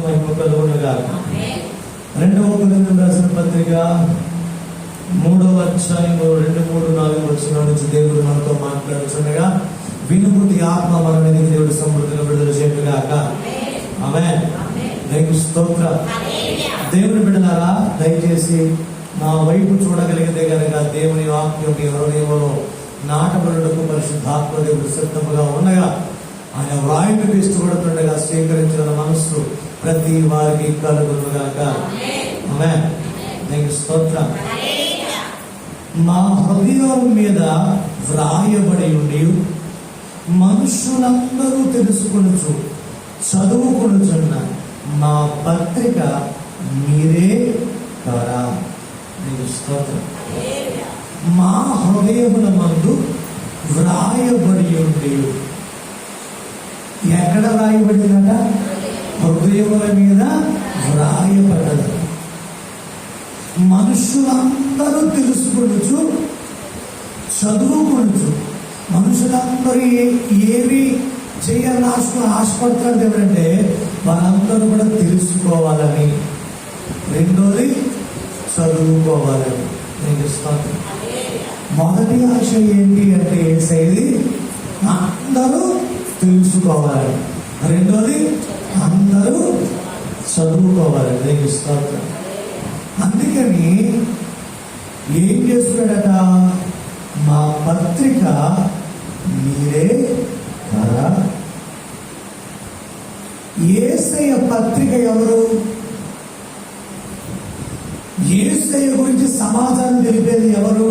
మహిమ కలుగునుగా. 2వ కొరింథీయులకు రాసిన పత్రిక 3వ అధ్యాయము 2, 3, 4 వచనాల నుంచి దేవుడు మనతో మాట్లాడుతుండగా, వినుబుద్ధి ఆత్మ మనల్ని దేవుడు సమృద్ధిగా విడుదల చేయగాక. ఆమేన్. దేవుని స్తోత్రం. దేవుని బిడ్డలారా, దయచేసి నా వైపు చూడగలిగితే కనుక దేవుని వాక్యం మీ హృదయంలో నాటబడుటకు పరిశుద్ధాత్మ దేవుడు సిద్ధముగా ఉండగా, ఆయన వ్రాయుటకు ఇష్టపడుతుండగా స్వీకరించిన మనస్సు ప్రతి వారికి కలుగునుగాక. ఆమేన్. దేవుని స్తోత్రం. మా హృదయం మీద వ్రాయబడి ఉండి మనుషులందరూ తెలుసుకొనుచు చదువుకొనుచున్న మా పత్రిక మీరే కారా. దేవుని స్తోత్రం. మా హృదయముల మందు వ్రాయబడి ఉండి, ఎక్కడ వ్రాయబడిందట? హృదయముల మీద వ్రాయబడ్డది. మనుషులందరూ తెలుసుకొనుచు చదువుకొనుచు, మనుషులందరూ ఏవి చేయాలని ఆశపడుతున్నారు ఎవరంటే వారందరూ కూడా తెలుసుకోవాలని, రెండోది చదువుకోవాలని. నేను ఇస్తాను. మొదటి ఆశ ఏంటి అంటే ఏసైది అందరూ తెలుసుకోవాలని, రెండోది అందరూ చదువుకోవాలని. నేను ఇస్తాను. అందుకని ఏం చేస్తున్నాడట? మా పత్రిక మీరే కదా. యేసయ్య పత్రిక ఎవరు? యేసయ్య గురించి సమాచారం తెలిపేది ఎవరు?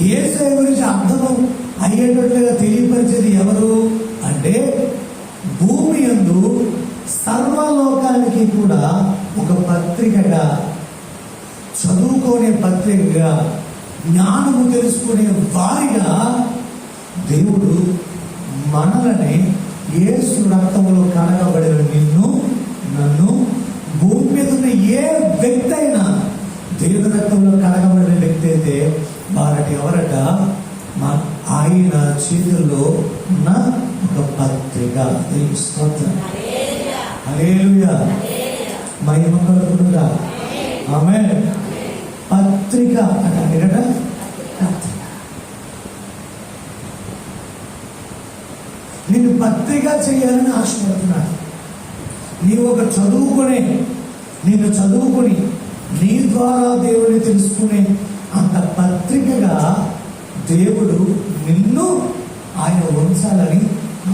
యేసయ్య గురించి అర్థం అయ్యేటట్లుగా తెలియపరిచేది ఎవరు అంటే, భూమి యందు సర్వలోకానికి కూడా ఒక పత్రికగా, చదువుకునే పత్రికగా, జ్ఞానము తెలుసుకునే వారిగా దేవుడు మనలని యేసు రక్తములో కడగబడిన నిన్ను, నన్ను, భూమి మీద ఉన్న ఏ వ్యక్తి అయినా దేవుని రక్తంలో కడగబడిన వ్యక్తి అయితే వారటి ఎవరట? ఆయన చేతుల్లో ఉన్న ఒక పత్రిక. స్తోత్రం. హల్లెలూయా. మహిమ కలుగునుగా. ఆమేన్. పత్రిక అంటే పత్రిక. నిన్ను పత్రిక చేయాలని ఆశపడుతున్నాను. నీవు ఒక నిన్ను చదువుకొని నీ ద్వారా దేవుడిని తెలుసుకునే అంత పత్రికగా దేవుడు నిన్ను ఆయన ఉంచాలని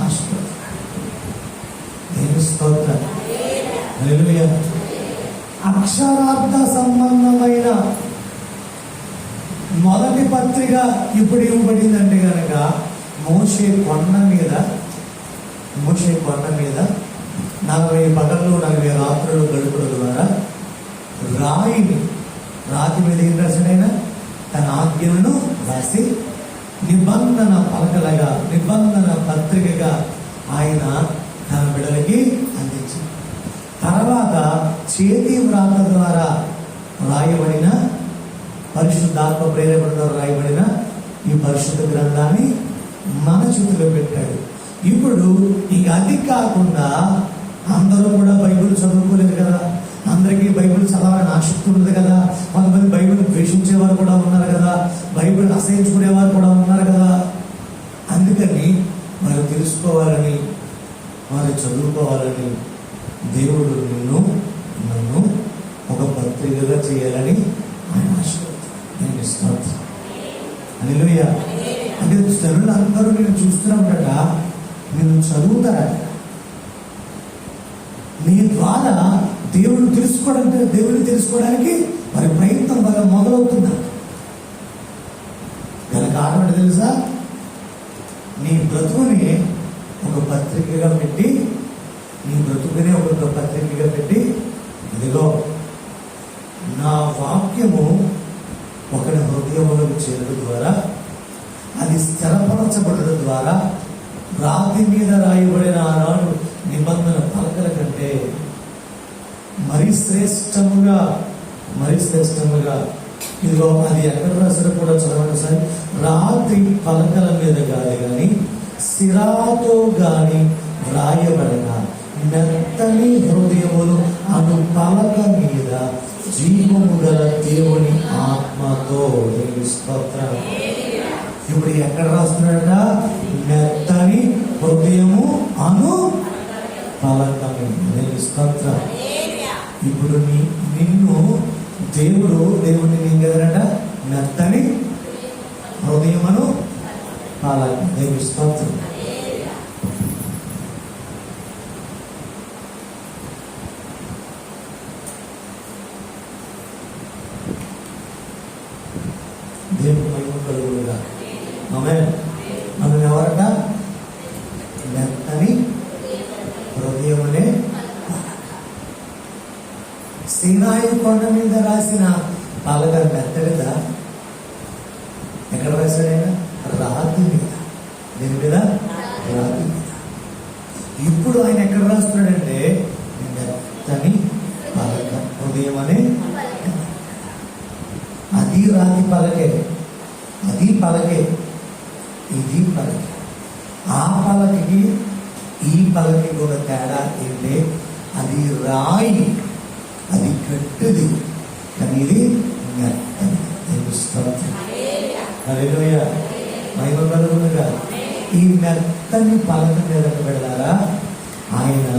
ఆశపడుతున్నాడు. దేవుని స్తోత్రం. హల్లెలూయా. అక్షరార్థ సంబంధమైన మొదటి పత్రిక ఇప్పుడు ఇవ్వబడిందంటే కనుక మోషే కొండ మీద 40 పగళ్ళు 40 రాత్రులు గడుపుల ద్వారా రాతి మీద ఏం రాశాడైనా? తన ఆజ్ఞలను రాసి నిబంధన పలకలుగా, నిబంధన పత్రికగా ఆయన తన బిడ్డలకి అందించింది. తర్వాత చేతి వ్రాత ద్వారా రాయబడిన, పరిశుద్ధాత్మ ప్రేరేపణ ద్వారా రాయబడిన ఈ పరిశుద్ధ గ్రంథాన్ని మన చేతిలో పెట్టాడు. ఇప్పుడు ఇక అది కాకుండా అందరూ కూడా బైబిల్ చదువుకోలేదు కదా, అందరికీ బైబిల్ చదవాలని ఆసక్తి ఉండదు కదా, కొంతమంది బైబిల్ ద్వేషించేవారు కూడా ఉన్నారు కదా, బైబిల్ అసహించుకునేవారు కూడా ఉన్నారు కదా. అందుకని వారు తెలుసుకోవాలని, వారు చదువుకోవాలని దేవుడు నిన్ను, నన్ను ఒక పత్రికగా చేయాలని ఆయన ఆశపడుతున్నాడు. హల్లెలూయా. అంటే జనులు అందరూ నేను చూస్తున్నాడట, నేను చదువుతారట. నీ ద్వారా దేవుడిని తెలుసుకోవడానికి వారి ప్రయత్నం బాగా మొదలవుతున్నారు. గల కారణం తెలుసా? నీ బ్రతుకుని ఒక పత్రికగా పెట్టి, ఇదిగో నా వాక్యము ఒకరి హృదయంలోకి చేరడం ద్వారా, అది స్థిరపరచబడడం ద్వారా, రాతి మీద రాయబడిన ఆనాడు నిబంధన పలకల కంటే మరి శ్రేష్టముగా ఇదిగో అది ఎక్కడ రాసిన కూడా చదవండి సార్. రాతి పలకల మీద కాదు కానీ సిరాతో గాని వ్రాయబడిన మెత్తని హృదయములు అను పలక మీద జీవము గల దేవుని ఆత్మతో. దేవుని స్తోత్రం. ఇప్పుడు ఎక్కడ రాస్తున్నాడట? మెత్తని హృదయము అను పలక మీద. దేవుని స్తోత్రం. ఇప్పుడు నిన్ను దేవుడిని ఏం కదరట? మెత్తని హృదయమును పలక. దేవుని స్తోత్రం. దేవుని మహిమ కలుగునుగా. ఆమేన్. మనం ఎవరట? మెత్తని హృదయమనే సీనాయి కొండ మీద రాసిన పలక మెత్తడిదా? ఎక్కడ రాశాడైనా? రాతి మీద. దీని మీద? రాతి మీద. ఇప్పుడు ఆయన ఎక్కడ రాస్తున్నాడంటే మెత్తని పలక, హృదయం అనే. అది రాతి పలకే, అది పలకే, ఇది పలకే. ఆ పలకకి ఈ పలకి కూడా తేడా ఏంటంటే అది రాయి, అది గట్టిది, కానీ ఇది మెత్తని. హల్లెలూయా. మహిమ కలుగునుగా. ఈ మెత్తని పలక మీద వెళ్ళారా? ఆయన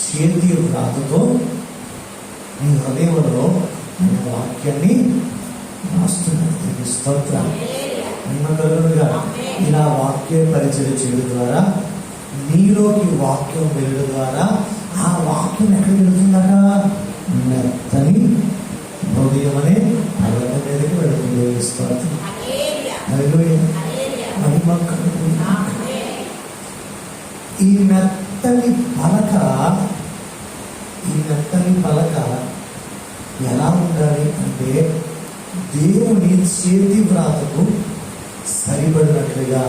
చేతి వ్రాతతో నీ హృదయంలో వాక్యాన్ని రాస్తున్నాడు. స్తోత్రం. మహిమ కలుగునుగా. ఇలా వాక్య పరిచయం చేయడం ద్వారా, నీలోకి వాక్యం వెళ్ళడం ద్వారా ఆ వాక్యం ఎక్కడికి వెళుతుందట? మెత్తని హృదయం అనే పలక మీదకి వెళుతుంది. స్తోత్రం. హల్లెలూయా. మహిమ కలుగునుగా. ఈ మెత్తని పలక ఎలా ఉండాలి అంటే దేవుని చేతి వ్రాతకు సరిపడినట్లుగా,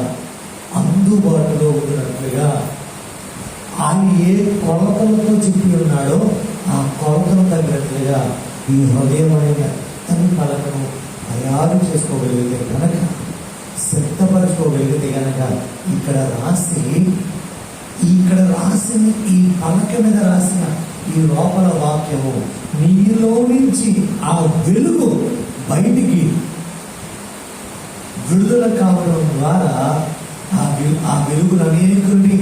అందుబాటులో ఉన్నట్లుగా, ఆయన ఏ కొలతలతో చెప్పి ఉన్నాడో ఆ కొలతలు తగినట్లుగా ఈ హృదయం అనే మెత్తని పలకను తయారు చేసుకోగలిగితే కనుక, సిద్ధపరచుకోగలిగితే కనుక, ఇక్కడ రాసిన ఈ పలక మీద రాసిన ఈ లోపల వాక్యము నీలో నుంచి ఆ వెలుగు బయటికి విడుదల కావడం ద్వారా ఆ వెలుగును అనేకుల్ని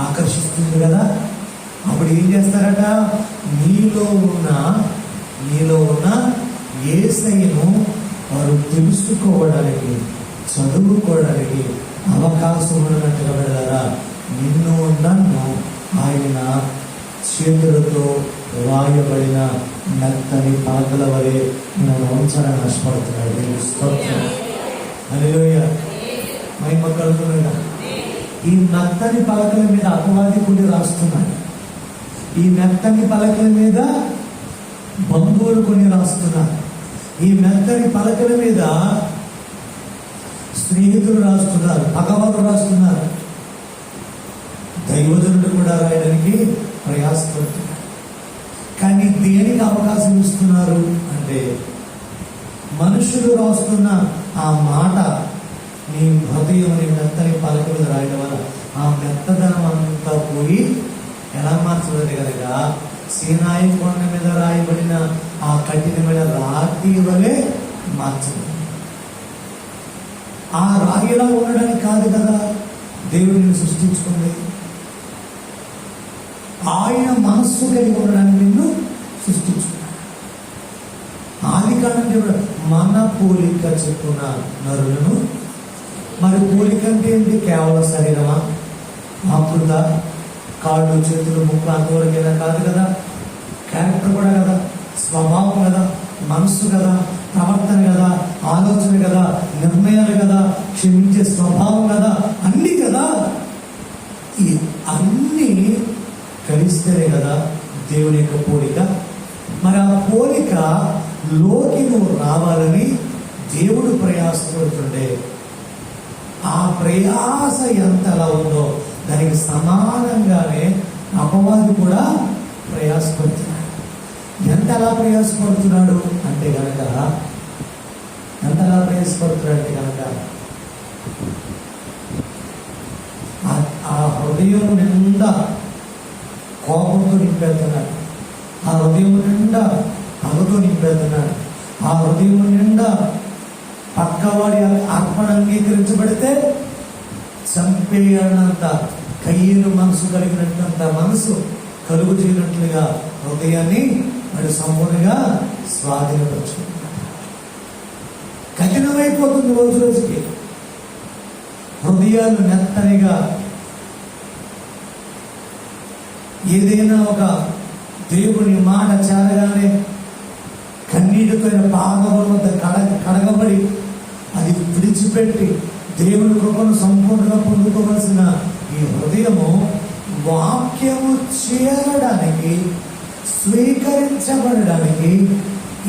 ఆకర్షిస్తుంది కదా. అప్పుడు ఏం చేస్తారట? నీలో ఉన్న యేసయ్యను వారు తెలుసుకోవడానికి, చదువుకోవడానికి అవకాశం ఉన్నట్టుగా వెళ్ళారా? నిన్ను నన్ను ఆయన చేతులతో రాయబడిన మెత్తని పలకల వలె నన్ను ఉంచాలని ఆశపడుతున్నాడు. హల్లెలూయా. మహిమ కలుగునుగా. ఈ మెత్తని పలకల మీద అపవాది కూడా రాస్తున్నాడు. ఈ మెత్తని పలకల మీద బంధువులు కొన్ని రాస్తున్నారు. ఈ మెత్తని పలకల మీద స్నేహితులు రాస్తున్నారు, పగవారు రాస్తున్నారు, దైవజనుడు కూడా రాయడానికి ప్రయాసపడుతున్నారు. కానీ దేనికి అవకాశం ఇస్తున్నారు అంటే, మనుషులు రాస్తున్న ఆ మాట నీ హృదయం నీ మెత్తని పలక మీద రాయడం వల్ల ఆ మెత్తదనం అంతా పోయి ఎలా మార్చబడి కనుక సీనాయి కొండ మీద రాయబడిన ఆ కఠినమైన రాతి వలె మార్చబడి. ఆ రాయిలా ఉండడానికి కాదు కదా దేవుడిని సృష్టించుకుంది. ఆయన మనస్సు కలిగి ఉండడానికి నిన్ను సృష్టించుకున్నాడు. ఆదికాండం మన పోలిక చెప్పున నరులను. మరి పోలిక అంటే ఏంటి? కేవలం శరీరమా, ఆకృత, కాళ్ళు, చేతులు, ముక్కు అంతవరకైనా కాదు కదా. క్యారెక్టర్ కూడా కదా, స్వభావం కదా, మనస్సు కదా, ప్రవర్తన కదా, ఆలోచన కదా, నిర్ణయాలు కదా, క్షమించే స్వభావం కదా, అన్ని కదా. ఈ అన్ని కలిస్తేనే కదా దేవుని యొక్క పోలిక. మరి ఆ పోలిక లోకి నువ్వు రావాలని దేవుడు ప్రయాసపడుతుండే, ఆ ప్రయాస ఎంత ఎలా ఉందో దానికి సమానంగానే అపవాది కూడా ప్రయాసపడుతున్నాడు. ఎంత ఎలా ప్రయాసపడుతున్నాడు అంటే కనుక, ఆ హృదయం నిండా కోపంతో నింపేస్తున్నాడు, ఆ హృదయం నిండా పగతో నింపేస్తున్నాడు, ఆ హృదయం నిండా పక్కవాడి అర్పణ అంగీకరించబడితే చంపేయాలన్నంత కయ్యను మనసు కలిగినట్లంత మనసు కలుగు చేయనట్లుగా హృదయాన్ని వాడు సంపూర్ణంగా స్వాధీనపరుచుకుంటాడు. కఠినమైపోతుంది రోజు రోజుకి. హృదయాలు మెత్తనిగా ఏదైనా ఒక దేవుని మాట చేరగానే కన్నీటితో పాదముల వద్ద కడగబడి అది విడిచిపెట్టి దేవుని కృపను సంపూర్ణంగా పొందుకోవలసిన ఈ హృదయము వాక్యము చేరడానికి, స్వీకరించబడడానికి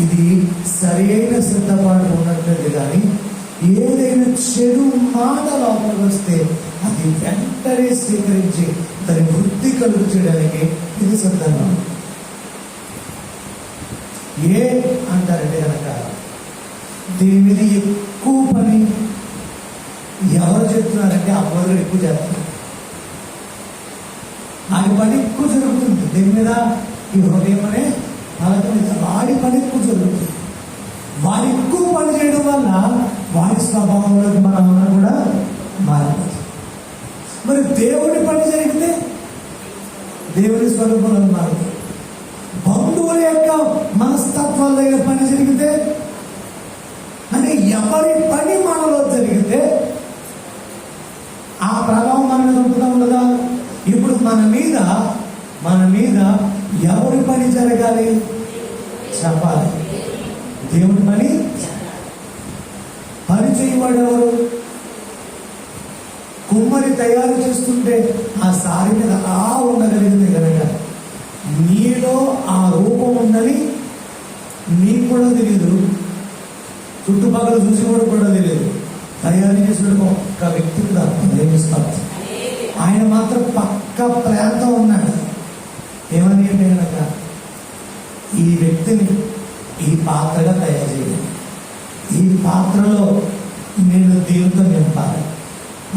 ఇది సరైన సిద్ధపాటు ఉన్నట్లయితే కానీ ఏదైనా చెడు మాట లోపలికి వస్తే అది వెంటనే స్వీకరించి దాని వృద్ధి కలుగు చేయడానికి ఇది సిద్ధంగా ఉంది. ఏ అంటారంటే కనుక దీని మీద ఎక్కువ పని ఎవరు చెప్తున్నారంటే అమ్మలు ఎక్కువ చేస్తున్నారు. ఆయన పని ఎక్కువ జరుగుతుంది దీని మీద, ఈ హృదయం అనే పలక మీద వాడి పని ఎక్కువ జరుగుతుంది. వాడు ఎక్కువ పని చేయడం వల్ల వాడి స్వభావంలోకి మనం కూడా మారిపోతుంది. మరి దేవుడి పని జరిగితే దేవుడి స్వరూపంలో మారుతుంది. బంధువుల యొక్క మనస్తత్వాల దగ్గర పని జరిగితే, అంటే ఎవరి పని మనలో జరిగితే ఆ ప్రభావం మన మీద ఉంటుందా ఉండదా? ఇప్పుడు మన మీద ఎవరి పని జరగాలి చెప్పాలి. దేవుడి పని చేయవాడు ఎవరు? కుమ్మరి తయారు చేస్తుంటే ఆ సారి మీద అలా ఉండగలిగింది కనుక నీలో ఆ రూపం ఉందని నీకు కూడా తెలియదు, చుట్టుపక్కల చూసేవాడు కూడా తెలియదు. తయారు చేసిన ఒక్క వ్యక్తికి తప్ప ఆయన మాత్రం పక్క ప్రాంతం ఉన్నాడు. ఏమని అంటే కనుక ఈ వ్యక్తిని ఈ పాత్రగా తయారు చేయాలి, ఈ పాత్రలో నేను దేవునితో నింపాలి,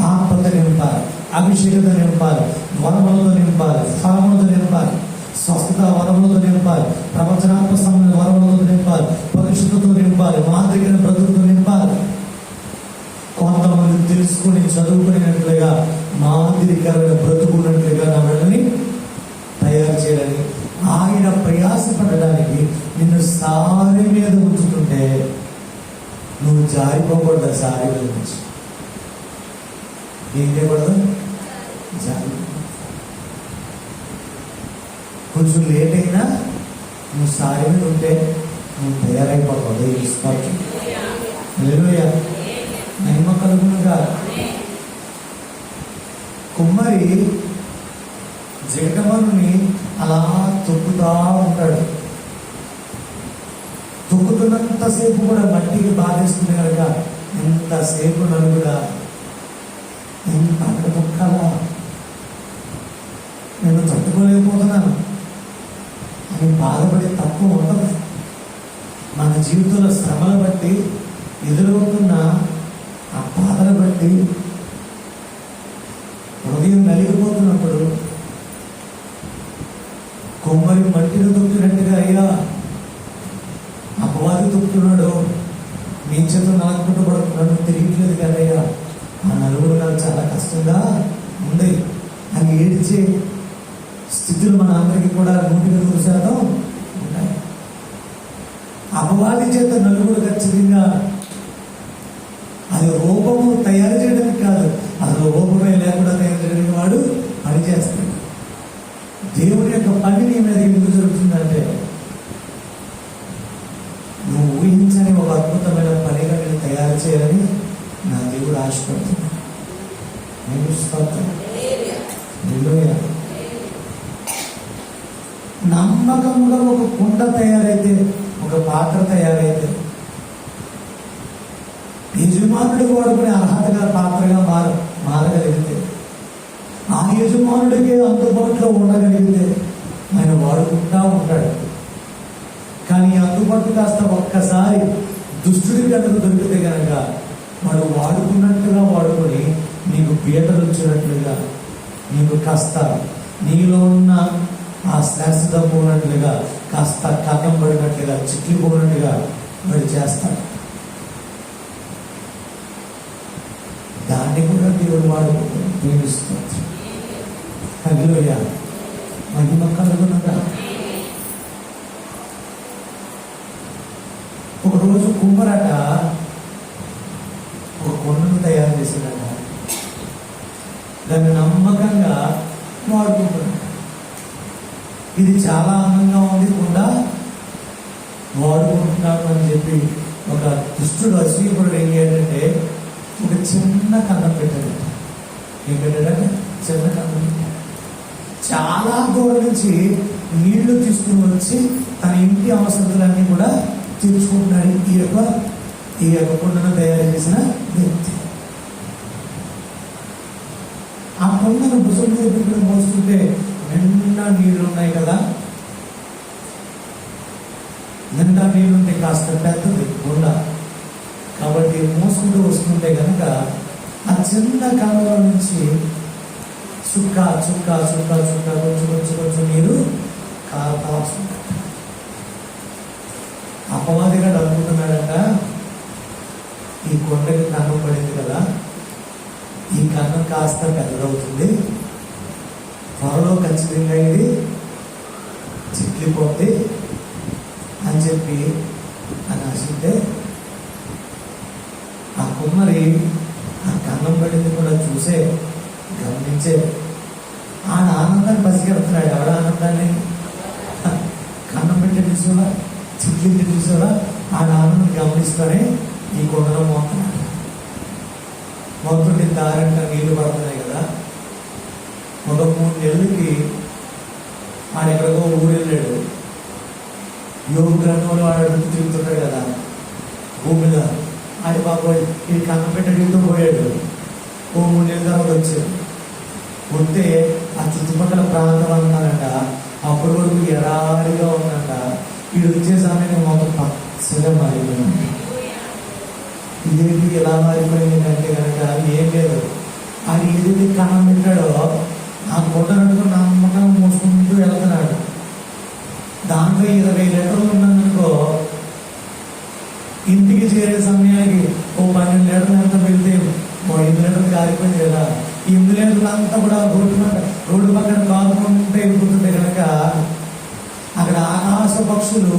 ఆత్మతో నింపాలి, అభిషేకంతో నింపాలి, వరములతో నింపాలి, ఫలములతో నింపాలి, స్వస్థత వరములతో నింపాలి, ప్రవచనాత్మక సంబంధ వరములతో నింపాలి, పరిశుద్ధతో నింపాలి, మాదిరిగిన బ్రతుకుతో నింపాలి. కొంతమంది తెలుసుకుని చదువుకునేట్లుగా మాదిరికరమైన బ్రతుకున్నట్లుగా నా బిడ్డని తయారు చేయాలని ఆయన ప్రయాసపడడానికి నిన్ను సారి మీద ఉంచుతుంటే నువ్వు జారిపోకూడదు. సారి మీద నుంచి ఏం చేయకూడదు, జారి. కొంచెం లేట్ అయినా నువ్వు సారి మీద ఉంటే నువ్వు తయారైపోకూడదు. తీసుకోవచ్చు. హల్లెలూయా. మహిమ కలుగునుగా. కుమ్మరి జగటమనుని అలా తొక్కుతా ఉంటాడు. తొక్కుతున్నంతసేపు కూడా మట్టికి బాధేస్తుంది కనుక ఎంతసేపు నలుగుడా ఎంత అక్కడ తొక్కాలా, నేను తట్టుకోలేకపోతున్నాను అని బాధపడే తప్పు ఉండదు. మన జీవితంలో శ్రమలు బట్టి ఎదురవుతున్న ఆ బాధను బట్టి హృదయం నలిగిపోతున్నప్పుడు కొమ్మరి మట్టిని తొక్కినట్టుగా అయ్యా అపవాది తొక్కుతున్నాడు, నీ చేత నలుగుకుంటూ పడుతున్నాడు, తెలియట్లేదు కదయ్యా, ఆ నలుగురు నాకు చాలా కష్టంగా ఉంది అని ఏడ్చే స్థితులు మన అందరికీ కూడా 100% ఉన్నాయి. అపవాది చేత నలుగురు ఖచ్చితంగా అది రూపము తయారు చేయడానికి కాదు, అసలు రూపమే లేకుండా తయారు చేయడానికి వాడు పని చేస్తాడు. దేవుడి యొక్క పని నీ మీద ఎందుకు జరుగుతుందంటే నువ్వు ఊహించని ఒక అద్భుతమైన పనిగా నేను తయారు చేయాలని నా దేవుడు ఆశపడుతున్నాడు. నమ్మకంగా ఒక కుండ తయారైతే, ఒక పాత్ర తయారైతే యజమానుడు వాడుకునే అర్హతగా పాత్రగా మారగలిగితే, ఆ యజమానుడికి అందుబాటులో ఉండగలిగితే ఆయన వాడుకుంటా ఉంటాడు. కానీ అందుబాటు కాస్త ఒక్కసారి దుష్టుడి కనుక దొరికితే కనుక వాడు వాడుకున్నట్టుగా వాడుకొని నీకు పీటలు వచ్చినట్లుగా నీకు కాస్త నీలో ఉన్న ఆ శ్వాస పోయినట్లుగా, కాస్త కన్నం పడినట్లుగా, చిక్కిపోయినట్టుగా వాడు చేస్తాడు. దాన్ని కూడా దేవుడు వాడు ప్రేమిస్తుంది. హల్లెలూయా, మహిమ కలుగునుగా. ఒకరోజు కుమ్మరట ఒక కొండను తయారు చేసిందట. దాన్ని నమ్మకంగా వాడుకుంటున్నాడు. ఇది చాలా అందంగా ఉంది కూడా వాడుకుంటున్నాడు అని చెప్పి ఒక దుష్టుడు అసూయకుడు ఏం చేయాలంటే ఒక చిన్న కన్నం పెట్టాడు. ఏం పెట్టాడంటే చిన్న కన్నం. చాలా దూరం నుంచి నీళ్లు తీసుకుని వచ్చి తన ఇంటి అవసరాలన్నీ కూడా తీర్చుకుంటున్నాడు ఈ యొక్క కొండను తయారు చేసిన వ్యక్తి. ఆ కొండను భుజం మీద పెట్టుకుని మోస్తుంటే నిండా నీళ్లు ఉన్నాయి కదా, నిండా నీళ్లుంటే కాస్త పెద్దది కొండ కాబట్టి మోసుకుంటూ వస్తుంటే కనుక ఆ చిన్న కాలంలో నుంచి చుక్క చుక్క చుక్క చుక్క కొంచెం కొంచెం కొంచెం నీరు కారుతా వస్తుంది. అపవాదిగా అనుకుంటున్నాడట, ఈ కొండకి కన్నం పడింది కదా, ఈ కన్నం కాస్త పెద్దదవుతుంది, త్వరలో ఖచ్చితంగా ఇది చిక్కిపోద్ది అని చెప్పి అని ఆశిస్తే ఆ కుమ్మరి ఆ కన్నం పడింది కూడా చూసే గమనించే ఆడ ఆనందాన్ని పసిగడుతున్నాడు. ఎవడ ఆనందాన్ని? కన్నం పెట్టి చూసావా, చిక్కింటి చూసావా, ఆడ ఆనందం గమనిస్తూనే ఈ కొండలో మోస్తున్నాడు. మొత్తం దారంట నీళ్లు పడుతున్నాయి కదా. ఒక 3 నెలలకి ఆడెక్కడికో ఊరు వెళ్ళాడు. యోగు గ్రంథంలో వాడు తిరుగుతుంటాడు కదా భూమిలో. ఆడి బాబు ఈ కన్నం పెట్టడితో పోయాడు. ఓ 3 నెలల తర్వాత వచ్చాడు. వస్తే ఆ చుట్టుపక్కల ప్రాంతం అన్నారంట అప్పటి వరకు ఎడారిగా ఉందంట. వీడు వచ్చే సమయం మొత్తం పచ్చగా మారిపోయింది. ఇదేంటి ఎలా మారిపోయింది అంటే కనుక ఏం లేదు, అది ఏదైతే కన్నం పెట్టాడో ఆ కొండను నమ్మకం మోసుకుంటూ వెళ్తున్నాడు. దాంట్లో 20 లీటర్లు ఉన్నదనుకో, ఇంటికి చేరే సమయానికి ఓ 12 లీటర్లు ఎంత వెళ్తే 5 లీటర్లు కారిపోయింది కదా. 8 లీటర్లు అంతా కూడా రోడ్డు పక్కన కారుకుంటే వెళ్ళిపోతుంటే కనుక అక్కడ ఆకాశ పక్షులు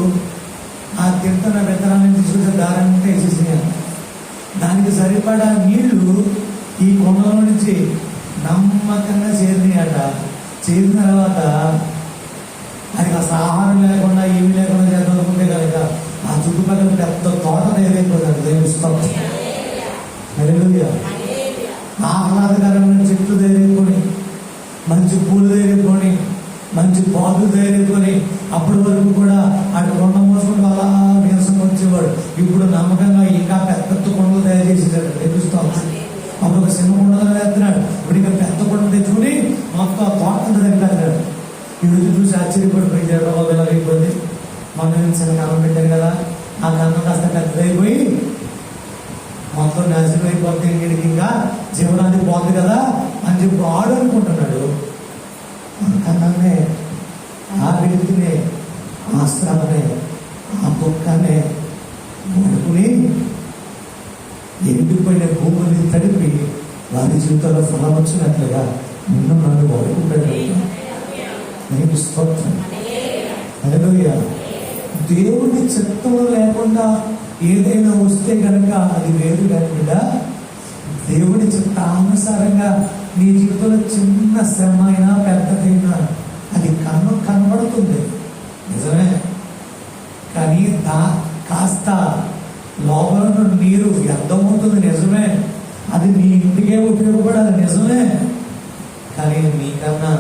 ఆ తింటున్న విత్తనాన్ని తీసుకొచ్చే దారంటే వేసేసినాయి. దానికి సరిపడా నీళ్లు ఈ కొండల నుంచి నమ్మకంగా చేరినాయట. చేరిన తర్వాత అది కాస్త ఆహారం లేకుండా ఏమి లేకుండా చేద్దామనుకుంటే కనుక ఆ చుట్టుపక్కల పెద్ద తోట తయారైపోతుంది. దేవుస్తాం ఆహ్లాదకరమైన చెట్లు తయారైపోయి, మంచి పూలు తయారైపోయి, మంచి పాదులు తయారైపోయి, అప్పటి వరకు కూడా అటు కొండ మోసుకుంటూ అలా నీరసం వచ్చేవాడు. ఇప్పుడు నమ్మకంగా ఇంకా పెద్ద కొండలు తయారు చేసేసాడు. తెలుస్తాం అప్పుడు ఒక చిన్న కొండలు వేస్తున్నాడు. ఇప్పుడు ఇంకా పెద్ద కొండలు తెచ్చుకుని మొత్తం తోట దగ్గర ఈరోజు చూసి ఆశ్చర్యపడిపోయింది. బాబు ఎలా అయిపోయింది, మన చిన్న కన్నం పెట్టారు కదా, ఆ కన్నం కాస్త పెద్దదైపోయి మొత్తం నాశనం అయిపోతే ఇంటికి ఇంకా జీవనానికి పోతుంది కదా అని చెప్పి ఆడు అనుకుంటున్నాడు. కన్నానే, ఆ వ్యక్తినే, ఆ శ్రమనే, ఆ దుఃఖాన్ని వాడుకుని ఎండిపోయిన భూముల్ని తడిపి వారి జీవితంలో ఫలం వచ్చినట్లుగా నిన్ను నన్ను వాడుకుంటాడు. నీకు స్తోత్రం. హల్లెలూయా. దేవుడి చిత్తం లేకుండా ఏదైనా వస్తే కనుక అది వేరు కాకుండా దేవుడి చిత్తానుసారంగా నీ జీవితంలో చిన్న శ్రమ అయినా పెద్దదైనా అది కనబడుతుంది, నిజమే. కానీ కాస్త లోపల నీరు వ్యర్థమవుతుంది, నిజమే. అది నీ ఇంటికే ఉపయోగపడాలి, నిజమే. కానీ నీకన్నా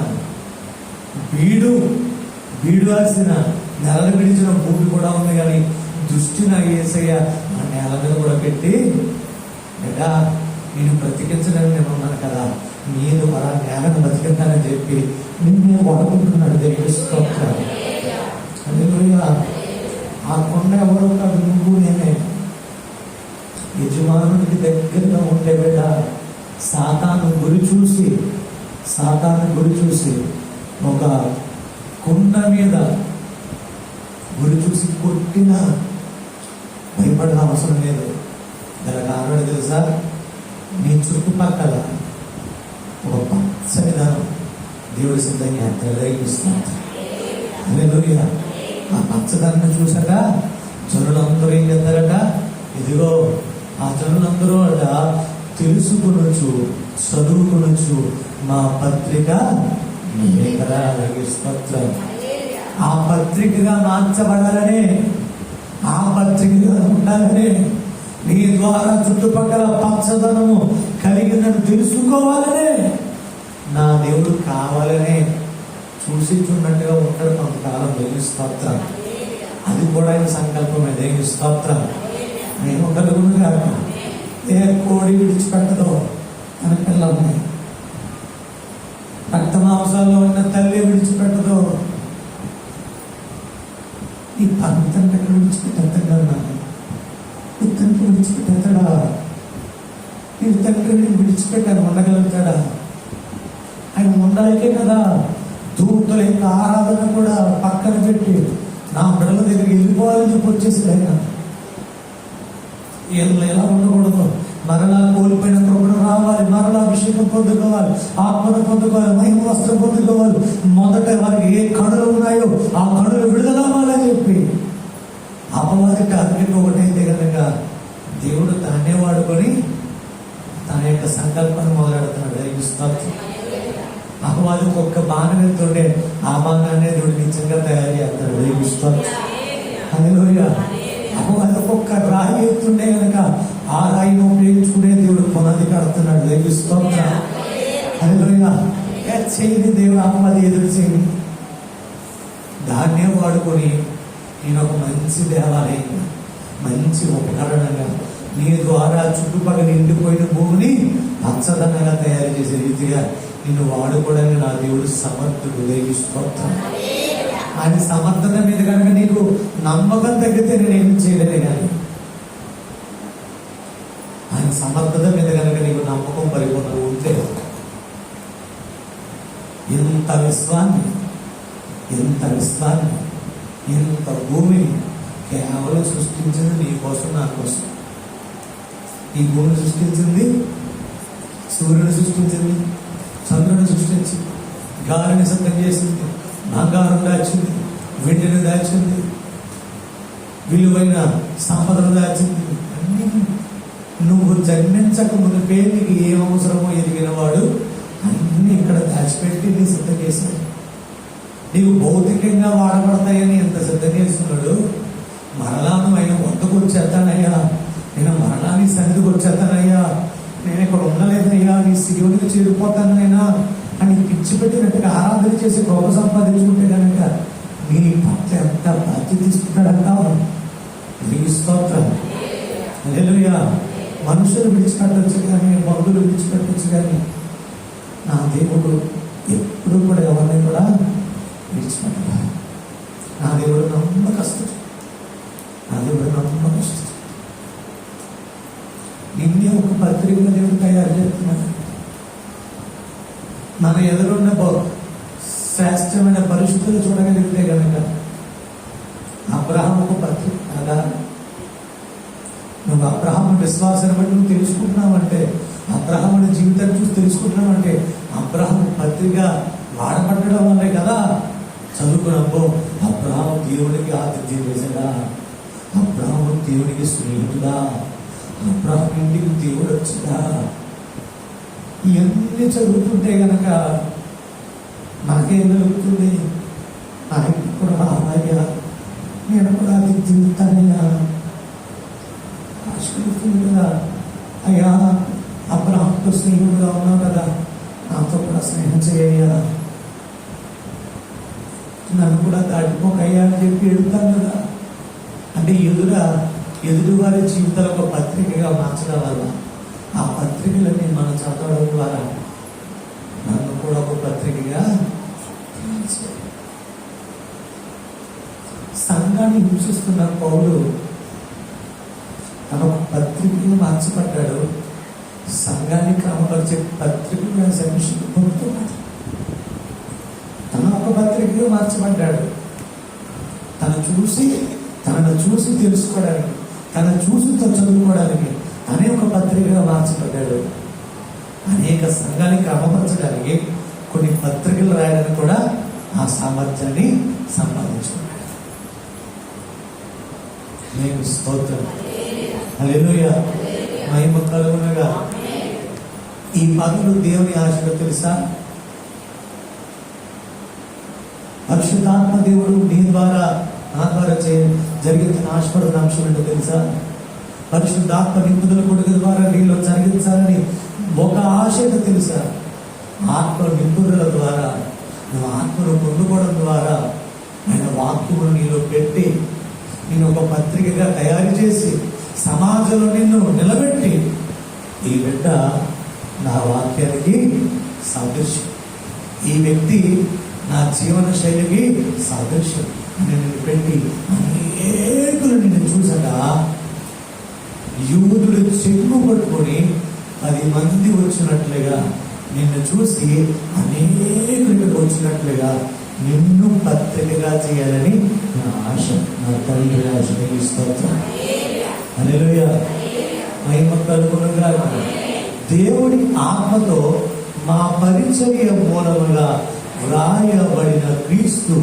బీడువాల్సిన నెలలు విడిచిన భూమి కూడా ఉంది. కానీ దృష్టి నా యేసయ్య ఆ నేల మీద కూడా పెట్టి, లేదా నేను బ్రతికించడానికి నేను ఉన్నాను కదా, నేను అలా నేలను బతికించాలని చెప్పి నిన్ను వాడుకుంటున్నాడు. దేవుడి స్తోత్రం. హల్లెలూయా. ఆ కొండ ఎవరో కాదు, నువ్వు నేనే. యజమానుడికి దగ్గరగా ఉంటే బిడ్డ సాతాను గురి చూసి ఒక కుండ మీద గురి చూసి కొట్టినా భయపడిన అవసరం లేదు. గల కారణం తెలుసా? నీ చుట్టుపక్కల ఒక పచ్చని ధనం దేవుడి సిద్ధంగా తెలియజేస్తున్నాడు. హల్లెలూయా. ఆ పచ్చదనాన్ని చూసాక జనులందరూ ఏం చేస్తారట? ఇదిగో ఆ జనులందరూ అట తెలుసుకొనొచ్చు, చదువుకొనొచ్చు, మా పత్రిక స్తోత్రం. ఆ పత్రికగా మార్చబడాలనే, ఆ పత్రికగా ఉండాలనే, నీ ద్వారా చుట్టుపక్కల పచ్చదనము కలిగిందని తెలుసుకోవాలనే, నా దేవుడు కావాలనే చూసి చూడనట్టుగా ఉంటాడు కొంతకాలం. దేవుని స్తోత్రం. అది కూడా ఆయన సంకల్పమే. దేవుని స్తోత్రం. నేను కలుగును కాక ఏ కోడి విడిచిపెట్టదో అని పిల్లల్ని, రక్త మాంసాల్లో ఉన్న తల్లి విడిచిపెట్టదో, ఈ పంతంటే విడిచిపెట్టేస్తాడా? ఈ తండ్రి విడిచిపెట్టేస్తాడా? ఈ తండ్రిని విడిచిపెట్టాను ఉండగలుగుతాడా? ఆయన ఉండాలికే కదా. దూతల యొక్క ఆరాధన కూడా పక్కన పెట్టి నా బిడ్డల దగ్గరికి వెళ్ళిపోవాలని చెప్పి వచ్చేసి ఆయన వీళ్ళు ఎలా ఉండకూడదు, మరలా కోల్పోయిన కృపను రావాలి, మరలా అభిషేకం పొందుకోవాలి, ఆత్మను పొందుకోవాలి, మహిమ వస్త్రం పొందుకోవాలి. మొదట వారికి ఏ కణులు ఉన్నాయో ఆ కణులు విడుదలవ్వాలని చెప్పి అపవాది టార్గెట్ ఒకటైతే కనుక దేవుడు తానే వాడుకొని తన యొక్క సంకల్పాన్ని మొదలెడుతున్నాడు. అపవాది ఒక్క బాణం వెళ్తుండే ఆ బాణాన్ని దేవుడు నిజంగా తయారు చేస్తాడు. హల్లెలూయా. అపవాది ఒక్కొక్క రాయి ఎత్తుండే కనుక ఆ రాయిని ఉపయోగించుకునే దేవుడు పునాది కడుతున్నాడు. హల్లెలూయా. చేయని దేవుడు అపవాది ఎదురు చేయని దాన్నే వాడుకొని నేను ఒక మంచి దేవాలయంగా, మంచి ఉపకరణంగా, నీ ద్వారా చుట్టుపక్కల నిండిపోయిన భూమిని పచ్చదనంగా తయారు చేసే రీతిగా నిన్ను వాడుకోవడానికి నా దేవుడు సమర్థుడు. స్తోత్రం. ఆయన సమర్థత మీద కనుక నీకు నమ్మకం తగ్గితే నేనేం చేయలేనే, కానీ ఆయన సమర్థత మీద కనుక నీకు నమ్మకం పరిపూర్ణ ఉంటే ఎంత విశ్వాన్ని, ఎంత భూమిని కేవలం సృష్టించింది నీ కోసం, నా కోసం. ఈ భూమిని సృష్టించింది, సూర్యుని సృష్టించింది, చంద్రుని సృష్టించింది, గాలిని సిద్ధం చేసింది, బంగారం దాచింది, వెండిని దాచింది, విలువైన సంపదను దాచింది. అన్ని నువ్వు జన్మించక మునిపే నీకు ఏం అవసరమో ఎదిగిన వాడు అన్ని ఇక్కడ దాచిపెట్టి నీ సిద్ధం చేశాడు. నీవు భౌతికంగా వాడబడతాయని ఎంత సిద్ధం చేస్తున్నాడు. మరలా నువ్వు ఆయన వద్దకు వచ్చేస్తానయ్యా, నేను మరలా నీ సన్నిధికి వచ్చేస్తానయ్యా, నేను ఇక్కడ ఉండలేదయ్యా, నీ శివునికి చేరిపోతానైనా అని పిచ్చి పెట్టినట్టుగా ఆరాధన చేసి గొప్ప సంపాదించుకుంటే కనుక నీ పట్ల ఎంత బాధ్యత తీసుకుంటాడంటావు. స్తోత్రం. హల్లెలూయా. మనుషులు విడిచిపెట్టవచ్చు కానీ, బంధువులు విడిచిపెట్టవచ్చు కానీ, నా దేవుడు ఎప్పుడు కూడా ఎవరిని కూడా విడిచిపెట్టాలి. నా దేవుడు నమ్మకస్తుడు. నిన్నే ఒక పత్రికగా దేవుడు తయారు చేస్తున్నాడు. మన ఎదురున్న శ్రేష్టమైన పరిస్థితులు చూడగలిగితే కనుక అబ్రహాముకు పత్రిక కదా. నువ్వు అబ్రహాము విశ్వాసాన్ని బట్టి నువ్వు తెలుసుకుంటున్నావంటే, అబ్రహాముని జీవితాన్ని చూసి తెలుసుకుంటున్నావంటే అబ్రహాము పత్రిక వాడబట్టడం వల్లే కదా. చదువుకున్నప్పుడు అబ్రహాము దేవునికి ఆతిథ్యం చేశాడా, అబ్రహాము దేవునికి స్నేహితుడా, అబ్రహాము ఇంటికి దేవుడు వచ్చిందా, ఇవన్నీ చదువుతుంటే కనుక నాకేం జరుగుతుంది? ఆయనకి కూడా రావాలయ్యా, నేను కూడా అది జీవితానయ్యా ఆశిస్తుంది కదా. అయ్యా అబ్రహాంతో స్నేహితుడుగా ఉన్నావు కదా, నాతో కూడా స్నేహం చేయ్యా, నన్ను కూడా దాటిపోకయ్యా అని చెప్పి ఎడుతాను కదా. అంటే ఎదురు వారి జీవితాలు ఒక పత్రికగా మార్చడం వల్ల ఆ పత్రికలన్నీ మనం చదవడం ద్వారా నన్ను కూడా ఒక పత్రికగా సంఘాన్ని హింసిస్తున్న పౌలు తన ఒక పత్రికగా మార్చబడ్డాడు. సంఘాన్ని క్రమపరిచే పత్రికగా సమిషన్ పొందుతున్నాడు. తన ఒక పత్రికగా మార్చబడ్డాడు. తనను చూసి తెలుసుకోవడానికి, తనను చూసి చదువుకోవడానికి తనే ఒక పత్రికగా మార్చబడ్డాడు. అనేక సంఘాన్ని క్రమపరచడానికి కొన్ని పత్రికలు రాయడానికి కూడా ఆ సామర్థ్యాన్ని సంపాదించుకున్నాడు. మీకు స్తోత్రం. హల్లెలూయా. మహిమ కలుగునుగా. ఈ పనులు దేవుని ఆశలో తెలుసా? పరిశుద్ధాత్మ దేవుడు నీ ద్వారా నా ద్వారా జరిగించిన ఆశపడుతున్న అంశం ఏంటో తెలుసా? పరిశుద్ధాత్మ నింపుదల కొడుకు ద్వారా నీలో జరిగించాలని ఒక ఆశ ఏంటో తెలుసా? ఆత్మ నింపుదల ద్వారా నువ్వు ఆత్మను పొందుకోవడం ద్వారా ఆయన వాక్యమును నీలో పెట్టి నేను ఒక పత్రికగా తయారు చేసి సమాజంలో నిన్ను నిలబెట్టి ఈ బిడ్డ నా వాక్యానికి సాదృశ్యం, ఈ వ్యక్తి నా జీవన శైలికి సాదృశ్యం నిన్ను పెట్టి అనేకులు నిన్ను చూసగా యూదులు చెక్కు పట్టుకొని 10 మంది వచ్చినట్లుగా నిన్ను చూసి అనేకులు వచ్చినట్లుగా నిన్ను పత్రికగా చేయాలని నా ఆశ, నా తండ్రి ఆశ. స్తోత్రం. హల్లెలూయా. మహిమ కలుగునుగాక. దేవుడి ఆత్మతో మా పరిచర్య మూలముగా వ్రాయబడిన క్రీస్తు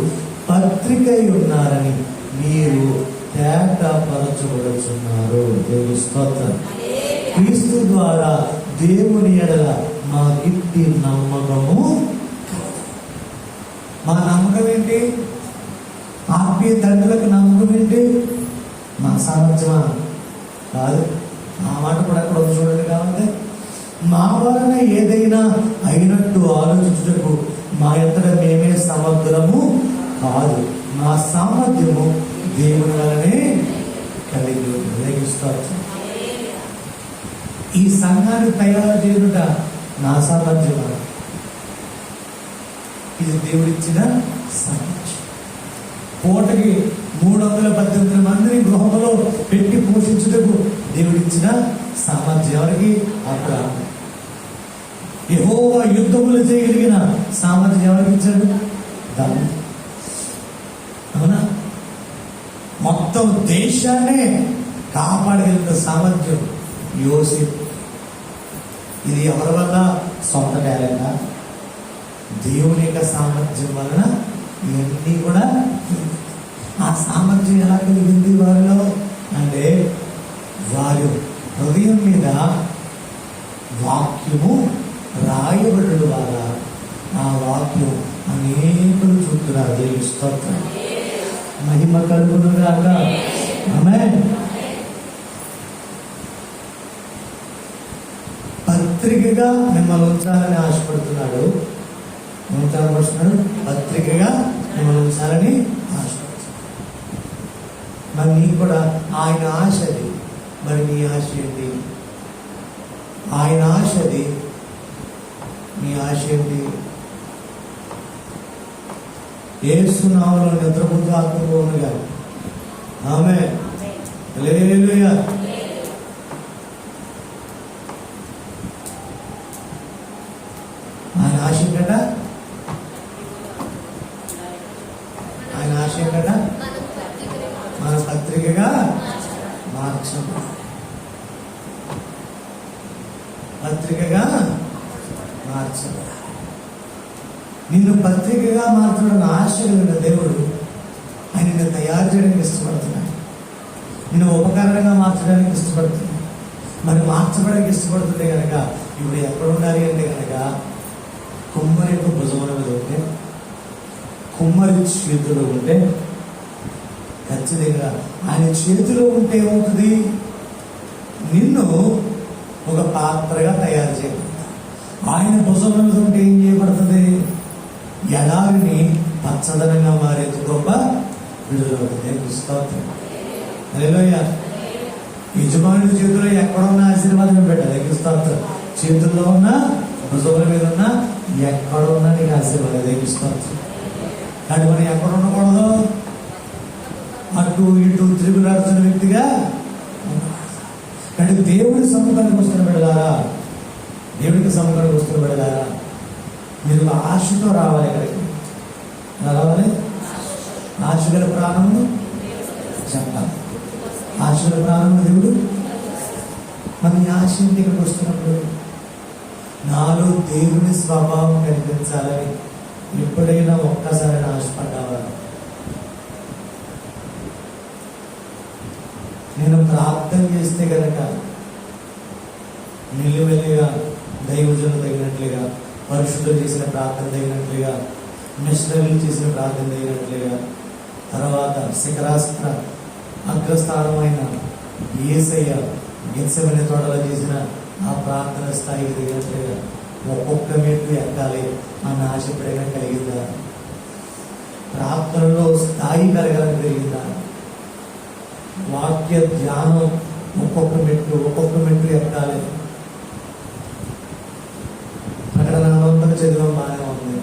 పత్రికై ఉన్నారని మీరు తేటపరచబడుచున్నారు. దేవుని స్తోత్రం. క్రీస్తు ద్వారా దేవుని ఎడల మా గిట్టి నమ్మకము. మా నమ్మకం ఏంటి? ఆత్మీయ తండ్రులకు నమ్మకం ఏంటి? మా సామర్థ్యమా? కాదు. ఆ మాట కూడా అక్కడ చూడండి. కాబట్టి మా వలన ఏదైనా అయినట్టు ఆలోచించుటకు మా ఎంతట మేమే సమర్థులము కాదు, మా సామర్థ్యము దేవుని వలనే కలిగి ఉపయోగిస్తారు. ఈ సంఘాన్ని తయారు చేయుట నా సామర్థ్యమా? ఇది దేవుడిచ్చిన సామర్థ్యం. పూటకి 318 మందిని గృహంలో పెట్టి పోషించుటకు దేవుడిచ్చిన సామర్థ్యం ఎవరికి? అబ్రహాము. యెహోవా యుద్ధములు చేయగలిగిన సామర్థ్యం ఎవరికి ఇచ్చాడు? దావీదు. అవునా? మొత్తం దేశాన్నే కాపాడగలిగిన సామర్థ్యం యోసేపు. ఇది ఎవరి వల్ల? సొంత టాలెంటా? దేవుని యొక్క సామర్థ్యం వలన ఇవన్నీ కూడా. ఆ సామర్థ్యం ఎలా కలిగింది వారిలో అంటే వారి హృదయం మీద వాక్యము రాయబడడం ద్వారా ఆ వాక్యం అనేకులు చూస్తున్నారు. దేవుని స్తోత్రం. మహిమ కలుగునుగాక. ఆమేన్. పత్రికగా మిమ్మల్ని ఉంచాలని ఆశపడుతున్నాడు. పత్రికగా మిమ్మల్ని ఉంచాలని ఆశపడుతున్నాడు. మరి నీకు కూడా ఆయన ఆశది. మరి నీ ఆశ ఏంటి? ఆయన ఆశది. నీ ఆశ ఏంటి? యేసు నామములో నిద్రపోతూ ఆత్మగా. ఆమేన్. హల్లెలూయా. ఆయన ఆశ ఏంటట? ఆయన ఆశ ఏంటట? మన పత్రికగా మార్చబడాలి. పత్రికగా మార్చబడాలి. నిన్ను పత్రికగా మార్చడం ఆశ కలిగిన దేవుడు ఆయన నిన్ను తయారు చేయడానికి ఇష్టపడుతున్నాడు. నిన్ను ఉపకరణంగా మార్చడానికి ఇష్టపడుతున్నాడు. మరి మార్చబడానికి ఇష్టపడుతుంటే కనుక ఇప్పుడు ఎక్కడ ఉండాలి అంటే కనుక కుమ్మరి యొక్క భుజముల మీద ఉంటే, కుమ్మరి చేతిలో ఉంటే ఖచ్చితంగా ఆయన చేతిలో ఉంటే ఏమవుతుంది? నిన్ను ఒక పాత్రగా తయారు చేయబడుతుంది. ఆయన భుజముల మీద ఉంటే ఏం చేయబడుతుంది? ఎడారిని పచ్చదనంగా మారేది గొప్ప విడుదలవుతుంది. స్తోత్రం. హల్లెలూయా. యజమానుడి చేతిలో ఎక్కడున్న ఆశీర్వాదం పెట్టాలి. స్తోత్రం. చేతుల్లో ఉన్న భుజముల మీద ఉన్న ఎక్కడ ఉన్నా నీకు ఆశీర్వాదం. స్తోత్రం. కానీ మనం ఎక్కడ ఉండకూడదు? అటు ఇటు తిరుగులాడుతున్న వ్యక్తిగా. కానీ దేవుడి సముఖానికి వస్తున్న బిడ్డలారా, దేవుడికి సముఖానికి వస్తున్న బిడ్డలారా, మీరు ఆశతో రావాలి. ఇక్కడికి ఎలా రావాలి? ఆశ గల ప్రాణము చెప్పాలి. ఆశ గల ప్రాణము దేవుడు మన ఆశ ఇక్కడికి వస్తున్నప్పుడు నాలో దేవుని స్వభావం కనిపించాలని ఎప్పుడైనా ఒక్కసారి ఆశపడ్డావా? నేను ప్రార్థన చేస్తే కనుక మెల్లిమెల్లిగా దైవజనులు తగినట్లుగా, పరిశుద్ధులు చేసిన ప్రార్థన తగినట్లుగా, మిషనరీలు చేసిన ప్రార్థన తగినట్లుగా, తర్వాత శిఖరాస్త్ర అగ్రస్థానమైన యేసయ్య గెత్సెమనే తోటలో చేసిన ఆ ప్రార్థన స్థాయికి తగినట్లుగా ఒక్కొక్క మెట్టు ఎక్కాలి అన్న ఆశ ఎప్పుడైనా కలిగిందా? ప్రార్థనలో స్థాయి పెరగాలని కలిగిందా? వాక్య ధ్యానం ఒక్కొక్క మెట్టు ఎక్కాలి. అక్కడ నామంతా చదివాం, బాగానే ఉంది.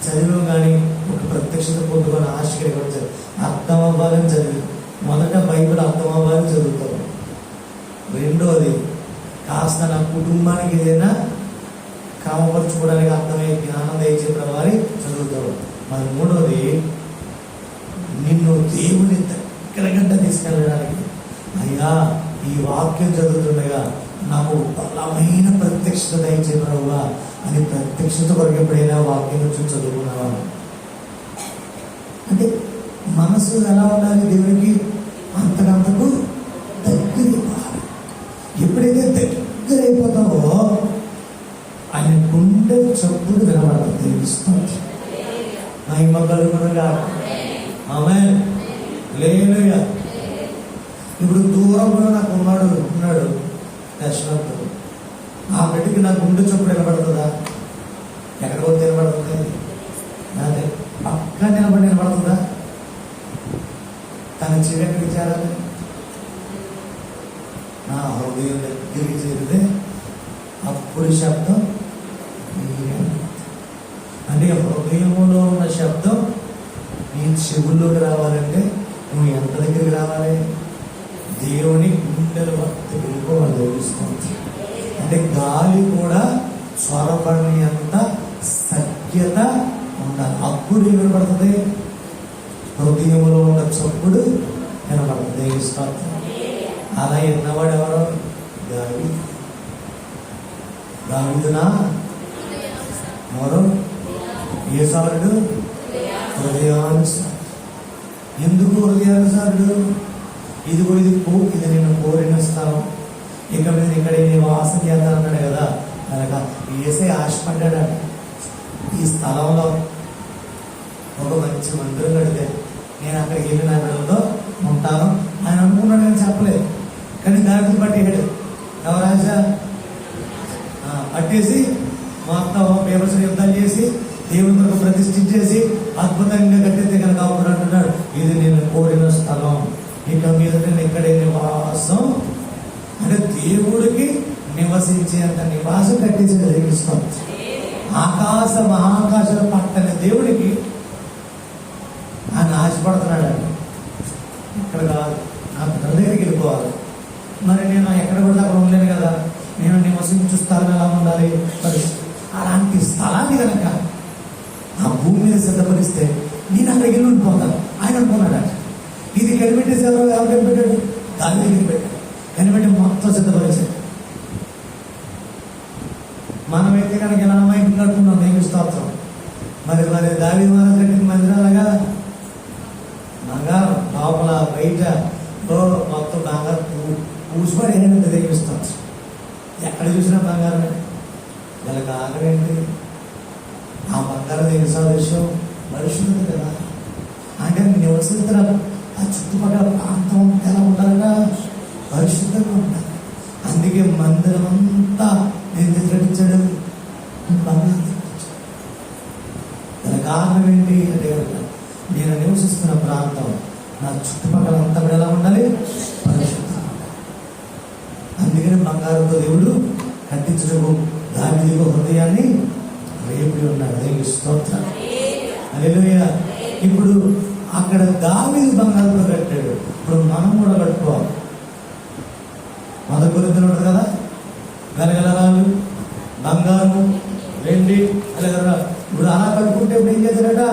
చదివాం కానీ ఒక ప్రత్యక్షత పొందుకొని ఆశ కలిగి అర్థం అవ్వాలని చదివి మొదట బైబిల్ అర్థం అవ్వాలని చదువుతాం. రెండోది కాస్త నా కుటుంబానికి ఏదైనా క్రమపరచుకోవడానికి అర్థమయ్యే జ్ఞానం దయచే వారి చదువుతారు. మరి మూడోది నిన్ను దేవుని దగ్గరగంట తీసుకెళ్ళడానికి, అయ్యా ఈ వాక్యం చదువుతుండగా నాకు బలమైన ప్రత్యక్షత దయచే ప్రభువా అని ప్రత్యక్షత కొరకు ఎప్పుడైనా వాక్యం నుంచి చదువుకున్నావా? అంటే మనసు ఎలా ఉండాలి? దేవునికి అంతకంతకు దగ్గర. ఎప్పుడైతే దగ్గర అయిపోతావో ఆయన గుండె చప్పుడు వినబడుతుంది. తెలుస్తుంది మహిమ కలుగునుగా. ఆమేన్. హల్లెలూయా. ఇప్పుడు దూరంలో నాకు ఉన్నాడు దర్శనంతో. ఆ బిడ్డకి నా గుండె చప్పుడు వినబడుతుందా? ఎక్కడ పోతే వినబడుతుంది? అదే పక్కన వినబడుతుందా? తన చెవి ఎక్కడికి చేరాలి? నా హృదయం దగ్గరికి చేరితే అప్పుడు శబ్దం. అంటే హృదయంలో ఉన్న శబ్దం నీ చెవుల్లోకి రావాలంటే నువ్వు ఎంత దగ్గరికి రావాలి? దేవుని గుండెల వద్ద వెళ్ళిపోవాలి. తెలుస్తుంది అంటే గాలి కూడా స్వరపడిని అంత సఖ్యత ఉండాలి. అప్పుడు వినపడుతుంది. హృదయంలో ఉన్న చప్పుడు వినపడుతుంది. దేవుని అలా ఎన్నవాడు ఎవరో? దావీదునా? మరో ఏసావుడు హృదయానుసారుడు. ఎందుకు హృదయానుసారుడు? ఇది నేను కోరిన స్థలం, ఇక మీద ఇక్కడ నివాసం చేస్తానన్నాడు కదా. కనుక ఏసే ఆశపడ్డాడు ఈ స్థలంలో ఒక మంచి మందిరం కడితే నేను అక్కడికి వెళ్ళి నా బిడ్డలతో ఉంటాను ఆయన అనుకున్నాడు. నేను చెప్పలేదు కానీ దానికి పట్టేయడు. నవరాజా పట్టేసి మొత్తం పేపర్స్ యుద్ధాలు చేసి దేవుని కొరకు ప్రతిష్ఠించేసి అద్భుతంగా కట్టితే కనుక అప్పుడు అంటున్నాడు, ఇది నేను కోరిన స్థలం, ఇక మీద నేను ఇక్కడే నివాసం. అంటే దేవుడికి నివసించేంత నివాసం కట్టేసి జరిగిస్తాం. మహాకాశాలు పట్టని దేవుడికి ఆయన ఆశపడుతున్నాడు. ఇక్కడ కాదు, నాకు తన దగ్గరికి వెళ్ళిపోవాలి. మరి నేను ఎక్కడ కూడా అక్కడ ఉండలేను కదా. నేను నివసించు స్థలం ఎలా ఉండాలి? అలాంటి స్థలాన్ని కనుక ఆ భూమి మీద సిద్ధపరిస్తే నేను అక్కడికి వెళ్ళి ఉండిపోతాను. ఆయన అనుకున్నాడు. ఇది కనిపెట్టేసి ఎవరు కనిపెట్టాడు? దాని దగ్గర పెట్టాడు. కనిపెట్టి మొత్తం సిద్ధపరిచాడు. మనమైతే కనుక ఎలా అమ్మాయికి కట్టుకున్నాం దేవుని స్తోత్రం. మరి దావీదు మహారాజు కట్టిన మందిరాలుగా బంగారం లోపల బయట మొత్తం బంగారం పూసిపడి ఏంటంటే దేవుని స్తోత్రం. ఎక్కడ చూసినా బంగారమే. వీళ్ళకి కారణం ఏంటి? ఆ బంగారం దేవుని సాదృశ్యం పరిశుద్ధత కదా. అంటే నివసిస్తున్న ఆ చుట్టుపక్కల ప్రాంతం ఎలా ఉండాలన్నా పరిశుద్ధంగా ఉండాలి. అందుకే మందిరం అంతా నేను తెచ్చాడు బంగారం తెచ్చాడు. దాని కారణం ఏంటి అంటే నేను నివసిస్తున్న ప్రాంతం నా చుట్టుపక్కల అంతా కూడా ఎలా ఉండాలి? పరిశుద్ధంగా ఉండాలి. అందుకని బంగారంతో దేవుడు కట్టించడం దావీదు హృదయాన్ని రేపి ఉన్నాడు. దేవుని స్తోత్రం. హల్లెలూయా. ఇప్పుడు అక్కడ దావీదు బంగారంతో కట్టాడు. ఇప్పుడు మనం కూడా కట్టుకోవాలి. మొదటి కొరింథీయులు ఉంటుంది కదా, గలగలరాలు బంగారం వెండి అలా. ఇప్పుడు అలా కట్టుకుంటే ఇప్పుడు ఏం చేశాడట?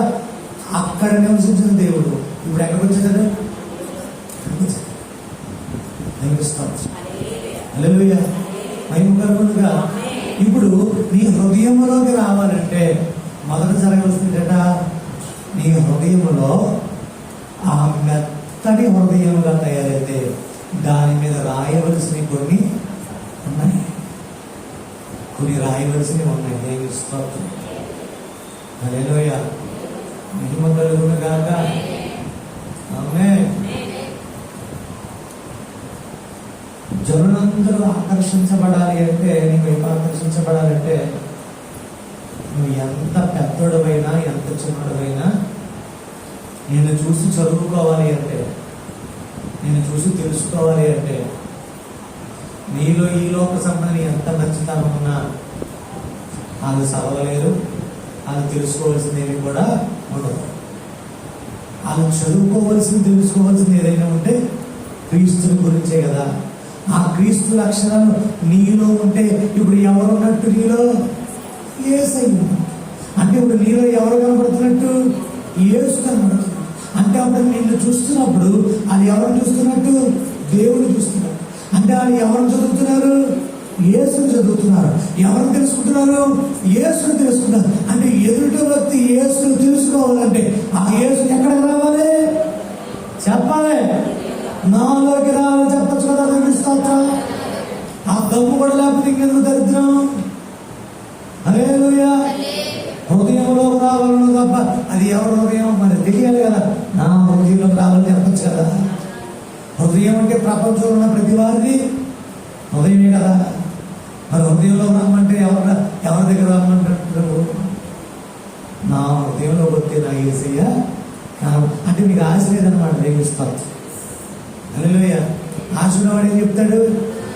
అక్కడ నివసించిన దేవుడు ఇప్పుడు ఎక్కడికి వచ్చేసాడు? హల్లెలూయా, మహిమ కలుగునుగా. ఇప్పుడు నీ హృదయంలోకి రావాలంటే మొదట జరగవలసిందట, నీ హృదయంలో ఆ మెత్తటి హృదయంగా తయారైతే దాని మీద రాయవలసినవి కొన్ని ఉన్నాయి, కొన్ని రాయవలసినవి ఉన్నాయి. దేవుని స్తోత్రం. హల్లెలూయా, మహిమ కలుగునుగాక. ఆమేన్. జనులందరూ ఆకర్షించబడాలి అంటే, నీ వైపు ఆకర్షించబడాలంటే నువ్వు ఎంత పెద్దోడవైనా ఎంత చిన్నోడవైనా నేను చూసి చదువుకోవాలి అంటే, నేను చూసి తెలుసుకోవాలి అంటే, నీలో ఈ లోక సంబంధం ఎంత మంచితనం ఉన్నా వాళ్ళు చదవలేరు, వాళ్ళు తెలుసుకోవాల్సింది కూడా ఉండదు. వాళ్ళు చదువుకోవాల్సింది తెలుసుకోవాల్సింది ఏదైనా ఉంటే క్రీస్తుని గురించే కదా. ఆ క్రీస్తు లక్షణాలు నీలో ఉంటే ఇప్పుడు ఎవరు ఉన్నట్టు? నీలో యేసయ్య. అంటే ఇప్పుడు నీలో ఎవరు కనబడుతున్నట్టు? యేసు కనబడుతున్నాడు. అంటే అప్పుడు నిన్ను చూస్తున్నప్పుడు అది ఎవరు చూస్తున్నట్టు? దేవుడు చూస్తున్నాడు. అంటే వాళ్ళు ఎవరు చదువుతున్నారు? యేసుని చదువుతున్నారు. ఎవరు తెలుసుకుంటున్నారు? యేసుని తెలుసుకుంటారు. అంటే ఎదుటి వ్యక్తి యేసుని తెలుసుకోవాలంటే ఆ యేసు ఎక్కడికి రావాలి? చెప్పాలి. నాలోకి రావాలని చెప్పచ్చు కదా. స్తోత్రం. ఆ దమ్ము కూడా లేకపోతే ఇంకెందుకు దరిద్రం? హల్లెలూయా. హృదయంలో రావాలను తప్ప అది ఎవరి హృదయం మరి తెలియాలి కదా. నా హృదయంలోకి రావాలని చెప్పచ్చు కదా. హృదయం అంటే ప్రపంచంలో ఉన్న ప్రతి వారిది హృదయమే కదా. మరి హృదయంలో రమ్మంటే ఎవరి దగ్గర రమ్మంటారు? నా హృదయంలో వస్తే నా యేసయ్య అంటే మీకు ఆశ లేదన్నమాట. దేవుడిస్తారు. హల్లెలూయా. ఆశ ఉన్నవాడు ఏం చెప్తాడు?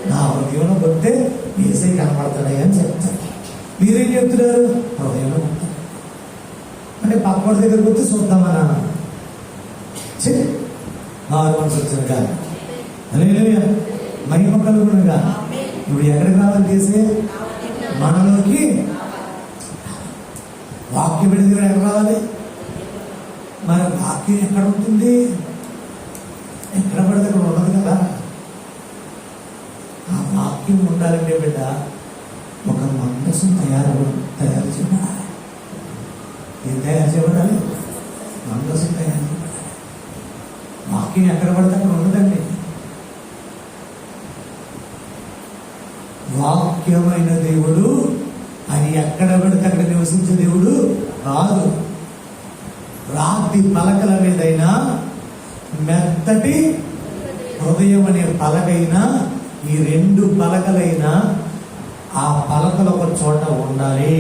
నా హృదయంలో వస్తే యేసయ్య కనపడతాడయ్యా అని చెప్తాడు. మీరేం చెప్తున్నారు? హృదయంలో ఉంటారు అంటే పక్కవాడి దగ్గరకు వస్తే చూద్దామన్నా మారు మనసు వచ్చిన కాదు. హల్లెలూయా, మహిమ కలుగునుగా. ఇప్పుడు ఎక్కడికి రావాలి? చేసే మనలోకి వాక్యం విడిది ఎక్కడ రావాలి? మరి వాక్యం ఎక్కడ ఉంటుంది? ఎక్కడ పడితే అక్కడ ఉండదు కదా. ఆ వాక్యం ఉండాలంటే బిడ్డ ఒక మనసు తయారు చేయబడాలి. ఏం తయారు చేయబడాలి? మనసు తయారు చేయబడాలి. వాక్యం ఎక్కడ పడితే అక్కడ ఉండదండి. వాక్యమైన దేవుడు అది ఎక్కడ పడితే అక్కడ నివసించే దేవుడు కాదు. రాతి పలకల మీదైనా మెత్తటి హృదయం అనే పలకైనా ఈ రెండు పలకలైనా ఆ పలకలు ఒక చోట ఉండాలి.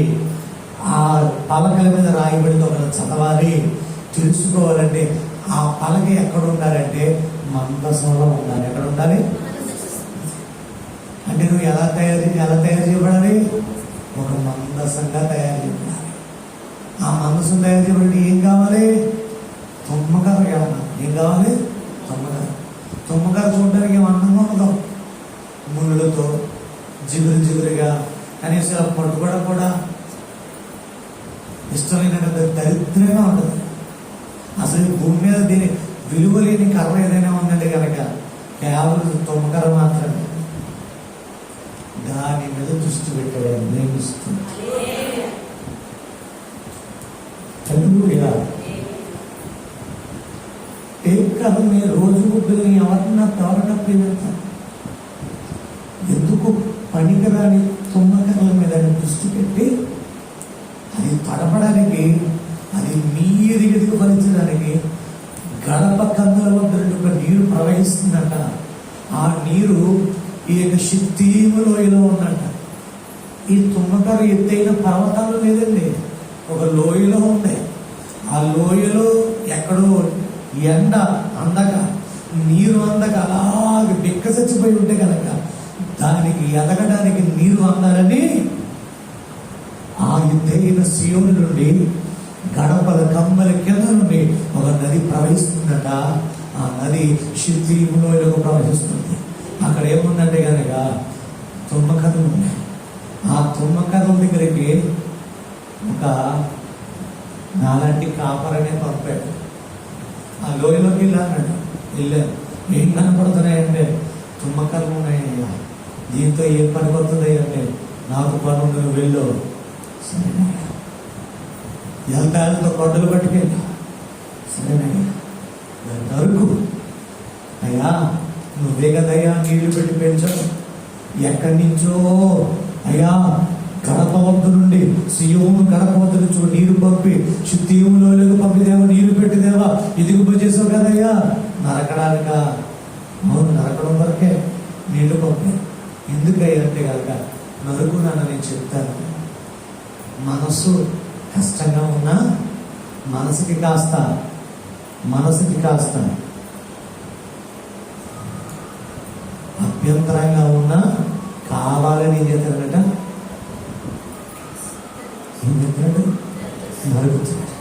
ఆ పలకల మీద రాయబడిన ఒక చదవాలి. తెలుసుకోవాలంటే ఆ పలక ఎక్కడ ఉండాలంటే మందసంలో ఉండాలి. ఎక్కడ ఉండాలి అంటే నువ్వు ఎలా తయారు చేయబడాలి? ఒక మందసంగా తయారు చేయబడాలి. ఆ మందసం తయారు చేయబడి ఏం కావాలి? తుమ్మకర కావాలి. ఏం కావాలి? తుమ్మకర చూడడానికి ఏం అందంగా ఉండదు. ముళ్ళతో జిగురుగా కనీసం పట్టుకోవడం కూడా ఇష్టమైనటువంటి దరిద్రంగా ఉంటుంది. అసలు భూమి మీద దీని విలువ లేని కర్ర ఏదైనా ఉందంటే కనుక కేవలం తుమ్మకర మాత్రమే. దాని మీద దృష్టి పెట్టాడు. ప్రేమిస్తుంది. మీ రోజు గుడ్డుని ఎవరన్నా తవరటప్పి వెళ్తారు. ఎందుకు పనికిరాని తుమ్మకర్ల మీద దృష్టి పెట్టి అది తడపడానికి, అది నీరు ఫలించడానికి గడప కందుల వద్ద ఒక నీరు ప్రవహిస్తుందట. ఆ నీరు ఈ యొక్క షిత్తీము లోయలో ఉందంట. ఈ తుమ్మకర ఎత్తైన పర్వతాలు లేదండి, ఒక లోయలో ఉంది. ఆ లోయలో ఎక్కడో ఎండ అందక నీరు అందక అలాగే బిక్కసచ్చిపోయి ఉంటే కనుక దానికి ఎదగడానికి నీరు అందాలని ఆ ఎత్తైన సీయోను నుండి గడపల కమ్మల కింద నుండి ఒక నది ప్రవహిస్తుందట. ఆ నది షిత్తీము లోయలకు ప్రవహిస్తుంది. అక్కడ ఏముందంటే కనుక తుమ్మకథలు ఉన్నాయి. ఆ తుమ్మకథల దగ్గరికి ఒక నాలాంటి కాపరనే పంపాడు. ఆ లోయలోకి వెళ్ళాను. ఏం కనపడుతున్నాయంటే తుమ్మకాలు ఉన్నాయ్యా, దీంతో ఏం పని పడుతుంది అంటే నాకు పని నువ్వు వెళ్ళు. సరేనయ్యా, వెళ్తాలతో కొండలు పట్టుకెళ్ళా. సరేనయ్యా, నరుకు అయ్యా, నువ్వే కదయ్యా నీళ్లు పెట్టి పెంచావు. ఎక్కడి నుంచో అయ్యా గడప వద్ద నుండి సియోను గడప వద్ద నుంచి నీరు పంపి శుద్ధీయంలో పంపిదేవా, నీరు పెట్టిదేవా, ఇదిగు చేసావు కదయ్యా. నరకడానిక? అవును, నరకడం వరకే నీళ్లు పంపి. ఎందుకయ్యా అంటే కనుక నరుకున్నాను నేను చెప్తాను. మనసు కష్టంగా ఉన్నా మనసుకి కాస్త అభ్యంతరంగా ఉన్నా కావాలని ఏం చేస్తాడట? నరుగుతాడు.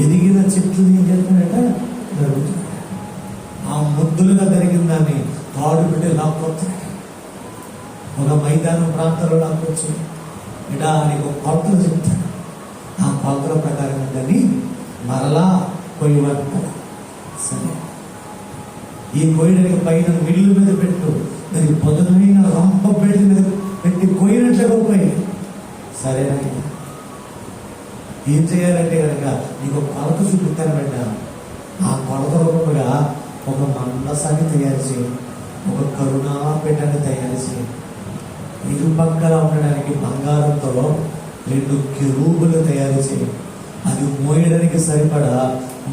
ఎదిగిన చెట్లు ఏం చేస్తాడట? నరుగుతాడు. ఆ ముద్దులుగా జరిగిన దాన్ని తాడు పెట్టి లాక్కొస్తాడు. ఒక మైదానం ప్రాంతంలో లాక్కొచ్చు ఇటా నీకు కొలతలు చెప్తాడు. ఆ కొలతల ప్రకారం దాన్ని మరలా కొయ్యమంటాడు. సరే, ఈ కొయ్యడానికి పైన మిల్లు మీద పెట్టు, దానికి పొద్దునైన రంప పెట్టి మీద పెట్టి కొయ్యినట్లుగా పోయి. సరేనా? ఏం చేయాలంటే కనుక నీకు కొలత చూపిస్తాను బిడ్డ. ఆ కొలత రూపంగా ఒక మందసాన్ని తయారు చేయి, ఒక కరుణాపీఠాన్ని తయారు చేయి. ఇరుపక్కల ఉండడానికి బంగారంతో 2 కెరూబులు తయారు చేయి. అది మోయడానికి సరిపడా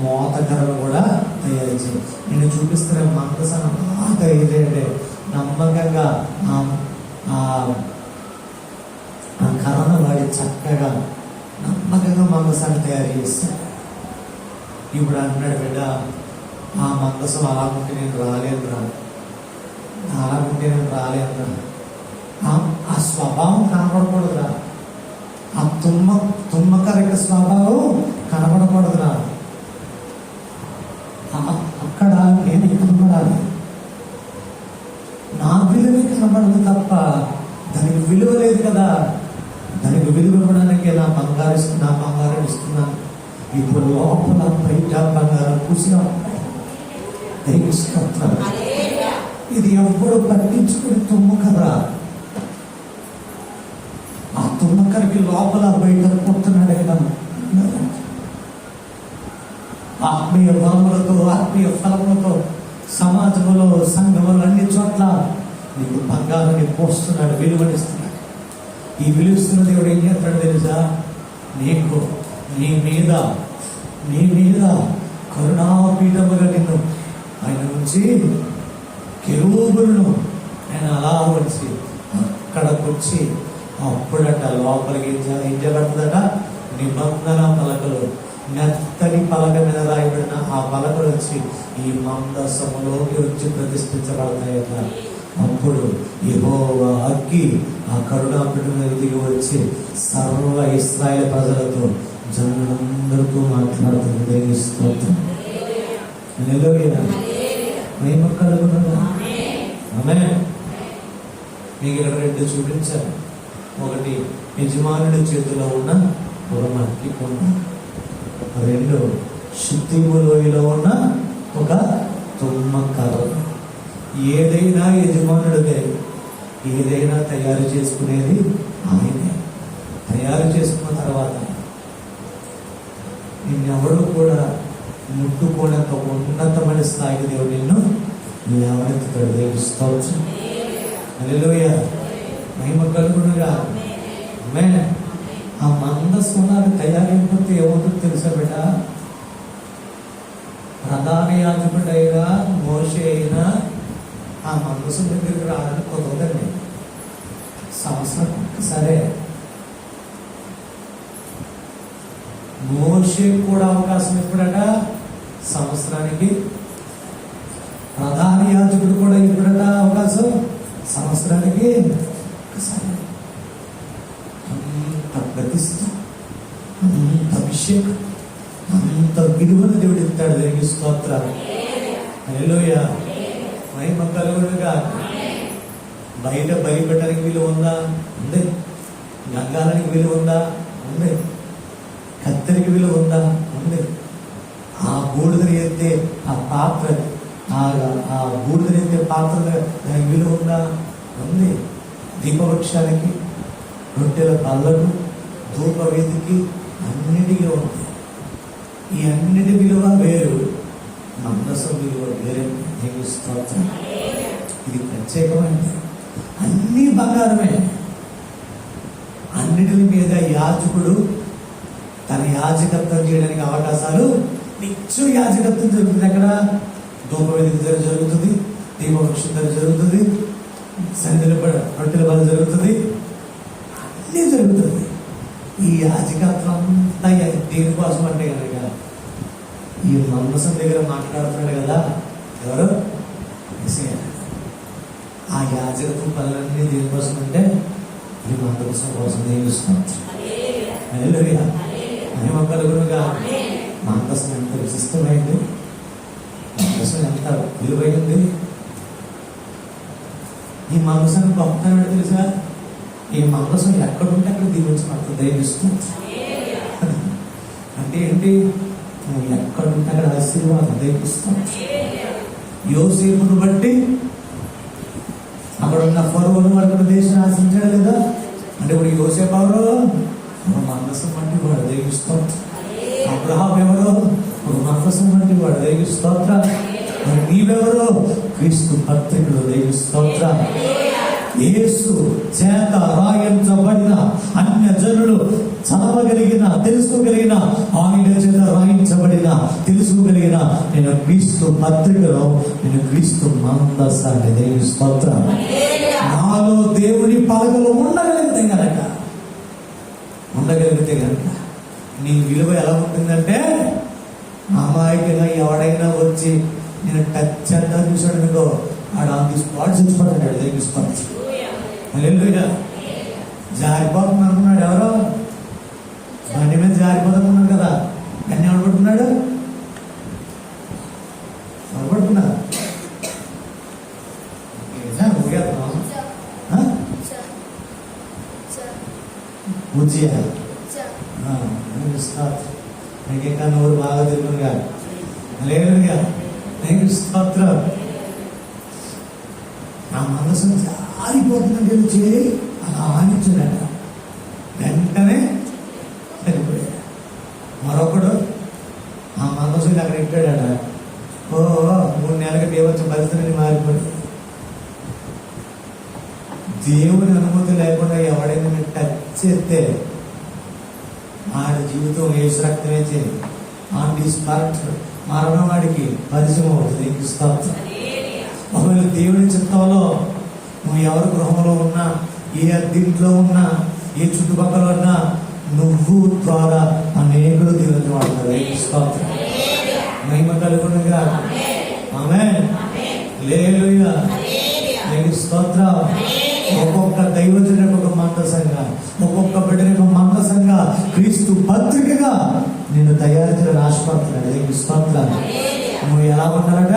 మోతకరలు కూడా తయారు చేయి. నేను చూపిస్తున్న మందసాన్ని బాగా ఏదంటే నమ్మకంగా ఆ కర్రను వాడి చక్కగా నమ్మకంగా మందసాన్ని తయారు చేస్తాడు. ఇప్పుడు అంటున్నాడు బిడ్డ, ఆ మందసం అలాగుంటే నేను రాలేనురా, ఆ స్వభావం కనపడకూడదురా, ఆ తుమ్మకరిక స్వభావం కనపడకూడదురా. అక్కడ నేను కనపడాలి. నా విలువే కనపడదు తప్ప దానికి విలువ లేదు కదా. దానికి విలువ ఇవ్వడానికి నా బంగారం ఇస్తున్నాను. ఇప్పుడు లోపల బయట బంగారం పూసిగా ఉంటాయి. ఇది ఎప్పుడు పట్టించుకుని తుమ్మకరా. ఆ తుమ్మకరికి లోపల బయట కొడుతున్నాడు కదా. ఆత్మీయ బలములతో ఆత్మీయ ఫలములతో సమాజంలో సంఘములు అన్ని చోట్ల నీకు బంగారాన్ని పోస్తున్నాడు, విలువనిస్తున్నాడు. ఈ విలువిస్తున్న దేవుడు ఏం చేస్తాడు తెలుసా? నీకు నీ మీద కరుణాపీఠముగా నిన్ను ఆయన నుంచి కెరూబులను ఆయన అలా వచ్చి అక్కడకొచ్చి అప్పుడట లోపలికి ఏం చేయబడుతుందట? నిబంధన పలకలు, మెత్తని పలక మీద రాయబడిన ఆ పలకలు వచ్చి ఈ మందసములోకి వచ్చి ప్రతిష్ఠించబడతాయట. అప్పుడు యెహోవా అగ్గి ఆ కరుణాపీఠం మీద దిగి వచ్చి సర్వ ఇశ్రాయేలు ప్రజలతో జనులందరితో మాట్లాడుతుంది. దేవుని స్తోత్రం. హల్లెలూయా. మహిమ కలుగును. ఆమేన్. మీకు ఇక్కడ 2 చూపించాను. ఒకటి యజమానుడి చేతిలో ఉన్న పురమట్టి కొండ, 2 శుద్ధీము లోయలో ఉన్న ఒక తుమ్మకర్ర. ఏదైనా యజమానుడిదే, ఏదైనా తయారు చేసుకునేది ఆయనే. తయారు చేసుకున్న తర్వాత నిన్నెవరు కూడా ముట్టుకోనంత ఉన్నతమైన స్థాయికి దేవుడు నిన్ను లేవనెత్తుతాడు. దేవుని స్తోత్రం. హల్లెలూయా. మహిమ కలుగునుగా. ఆమేన్. ఆ మందస్సునాలు తయారైపోతే ఏమవుతుందో తెలుసా బిడ్డ? ప్రధాన యాజకుడైనా మోషే అయినా ఆ మందసం దగ్గరికి రావడానికి కుదరదండి. సంవత్సరం ఒక్కసారే. మోషే కూడా అవకాశం ఎప్పుడట? సంవత్సరానికి. ప్రధాన యాజకుడు కూడా ఎప్పుడట అవకాశం? సంవత్సరానికి ఒకసారి. అంత ప్రతిష్ట, అంత అభిషేకం, అంత విలువను దేవుడు ఇస్తాడు. దేవుని స్తోత్రాలు. హల్లెలూయా. మహిమ కలుగునుగా. బయట బయటపెట్టడానికి విలువ ఉందా? ఉంది. గంగాలానికి విలువ ఉందా? ఉంది. కత్తెరికి విలువ ఉందా? ఉంది. ఆ బూడిదని ఎత్తే ఆ పాత్ర, ఆ బూడిదని ఎత్తే పాత్ర దానికి విలువ ఉందా? ఉంది. దీపవృక్షానికి, రొట్టెల పళ్ళకు, ధూప వేదికి అన్నిటికీ ఉంది. ఈ అన్నిటి విలువ వేరు, మందసం విలువ వేరే. స్తోత్రం. ఇది ప్రత్యేకమైనది. అన్నీ బంగారమే. అన్నిటి మీద యాజకుడు తన యాజకత్వం చేయడానికి అవకాశాలు, నిత్యం యాజకత్వం జరుగుతుంది. ఎక్కడ? ధూపవేదిక దగ్గర జరుగుతుంది, దీపవృక్షం దగ్గర జరుగుతుంది, సన్నిధిలో రొట్టెల బలి జరుగుతుంది, అన్నీ జరుగుతుంది. ఈ యాజకత్వం అంతా దేనికోసం అంటే కనుక ఈ మందసం దగ్గర మాట్లాడుతున్నాడు కదా ఎవరు? ఆ యాజకత్వం పనులన్నీ దేనికోసం అంటే ఈ మందసం కోసం దేనిస్తాం. మహిమ కలుగునుగా. మందసం ఎంత విశిష్టమైంది, మందసం ఎంత విలువైంది. ఈ మందసం గొప్పతనం తెలుసా? ఈ మందసం ఎక్కడుంటే అక్కడ దిగొచ్చి మనకు దయవిస్తుంది. అంటే ఏంటి? నువ్వు ఎక్కడుంటే అక్కడ ఆశీర్వాదం దయవిస్తావు. యోసేపును బట్టి అక్కడ ఉన్న ఫరోను అక్కడ దేశం ఆశించాడు కదా. అంటే ఇప్పుడు యోసేపు ఎవరు? మందసం వంటి వాడు దయవిస్తాం. అబ్రహాం ఎవరో? మందసం వంటి వాడు దయవిస్తోత్ర. నీవెవరో? క్రీస్తు పత్రికలు దయవిస్తోత్ర. యేసు చేత రాయించబడిన, అన్య జనులు చదవగలిగిన, తెలుసుకోగలిగిన, ఆయన చేత రాయించబడిన, తెలుసుకోగలిగిన నేను క్రీస్తు పత్రికలో, నేను క్రీస్తు మందసాన్ని దేవుని స్తోత్రం. నాలో దేవుని పలకలు ఉండగలిగితే కనుక నీ విలువ ఎలా ఉంటుందంటే, అమాయకంగా ఎవడైనా వచ్చి నేను టచ్ చేద్దాం చూసాడు అనుకో, ఆడ ఆన్ ది స్పాట్ చచ్చిపోతాడు. దేవుని స్తోత్రం. హల్లెలూయా. జారిపోతుంది అనుకున్నాడు ఎవరో, బండి మీద జారిపోతున్నాడు కదా. కానీ ఎవరు పడుతున్నాడు? ఎవరు పడుతున్నారు? ఇంకా నోరు బాగా తిరుగుగా. హల్లెలూయా. స్తోత్రం. ఆ మనసు జారిపోతుందంటే చేయి అలా ఆనించాడట. వెంటనే చనిపోయాడు. మరొకడు ఆ మనసు అక్కడ ఎక్కాడట. 3 నెలలకి దేవచ్చు పరిస్థితిని మారిపోయింది. దేవుని అనుమతి లేకుండా ఎవడైనా మీరు టచ్ చేస్తే ఆడి జీవితం యేసు రక్తమే చేయి. ఆన్ ది స్పాట్ మరణం వాడికి పరిచయం అవుతుంది. ఒకవేళ దేవుని చిత్తంలో నువ్వు ఎవరి గృహంలో ఉన్నా, ఏ అద్దీంట్లో ఉన్నా, ఏ చుట్టుపక్కల ఉన్నా, నువ్వు ద్వారా అనేకులు దేవుని వాడతారు. స్తోత్రం. మహిమ కలుగునుగా. ఆమేన్. హల్లెలూయా. స్తోత్రం. ఒక్కొక్క దైవజనులకు ఒక మందసంగా, ఒక్కొక్క బిడ్డలకు మందసంగా క్రీస్తు పత్రికగా నిన్ను తయారు చేయడం ఆశపడుతున్నాడు. స్తోత్రం. నువ్వు ఎలా ఉండాలట?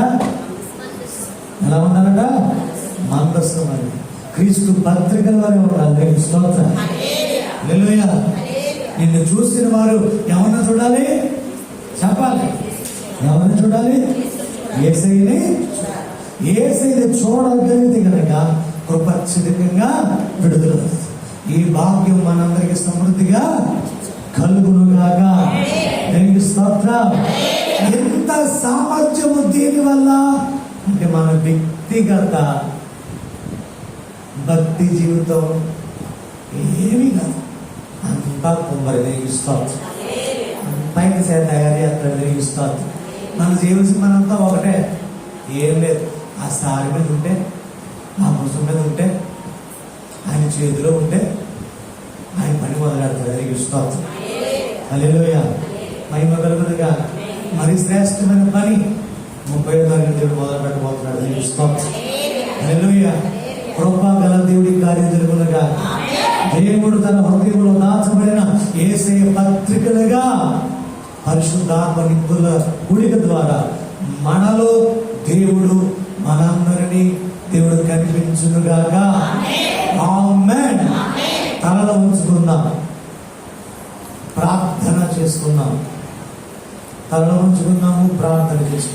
ఎలా ఉండాలట? మందసం అని క్రీస్తు పత్రికల వారే ఉండాలి. స్తోత్రం. హల్లెలూయా. నిన్ను చూసిన వారు ఎవరిని చూడాలి? చెప్పాలి. ఎవరిని చూడాలి? యేసయ్యని. యేసయ్యని చూడగలిగితే కనుక కృపచ్చితంగా విడుదల. ఈ భాగ్యం మనందరికి సమృద్ధిగా కలుగునుగాక. స్తోత్రం. ఎంత సామర్థ్యము దీని వల్ల అంటే మన వ్యక్తిగత భక్తి జీవితం ఏమీ కాదు. అంతా కుమ్మరి స్తోత్రం. పైన తయారీ అక్కడ స్తోత్రం. మనం చేయవలసిన మనంతా ఒకటే, ఏం లేదు. ఆ సారి మీద ఉంటే, ఆ భుజం మీద ఉంటే, ఆయన చేతిలో ఉంటే ఆయన పని మొదలెడతాడు. స్తోత్రం. హల్లెలూయా. మహిమ కలుగునుగా. మరి శ్రేష్టమైన పని 35వ తరగతి మొదలు పెట్టబోతున్నాడు. స్తోత్రం. హల్లెలూయా. కృప గల దేవుడి కార్యం జరుగునుగా. దేవుడు తన హృదయంలో దాచబడిన యేసయ్య పత్రికలుగా పరిశుద్ధాత్మ నింపుల కూడిక ద్వారా మనలో దేవుడు మనందరినీ దేవుడు కనిపించునుగాక. ఆమేన్. తలలో ఉంచుకుందాం, ప్రార్థన చేసుకున్నాం. తలలో ఉంచుకున్నాము, ప్రార్థన చేసుకున్నాము.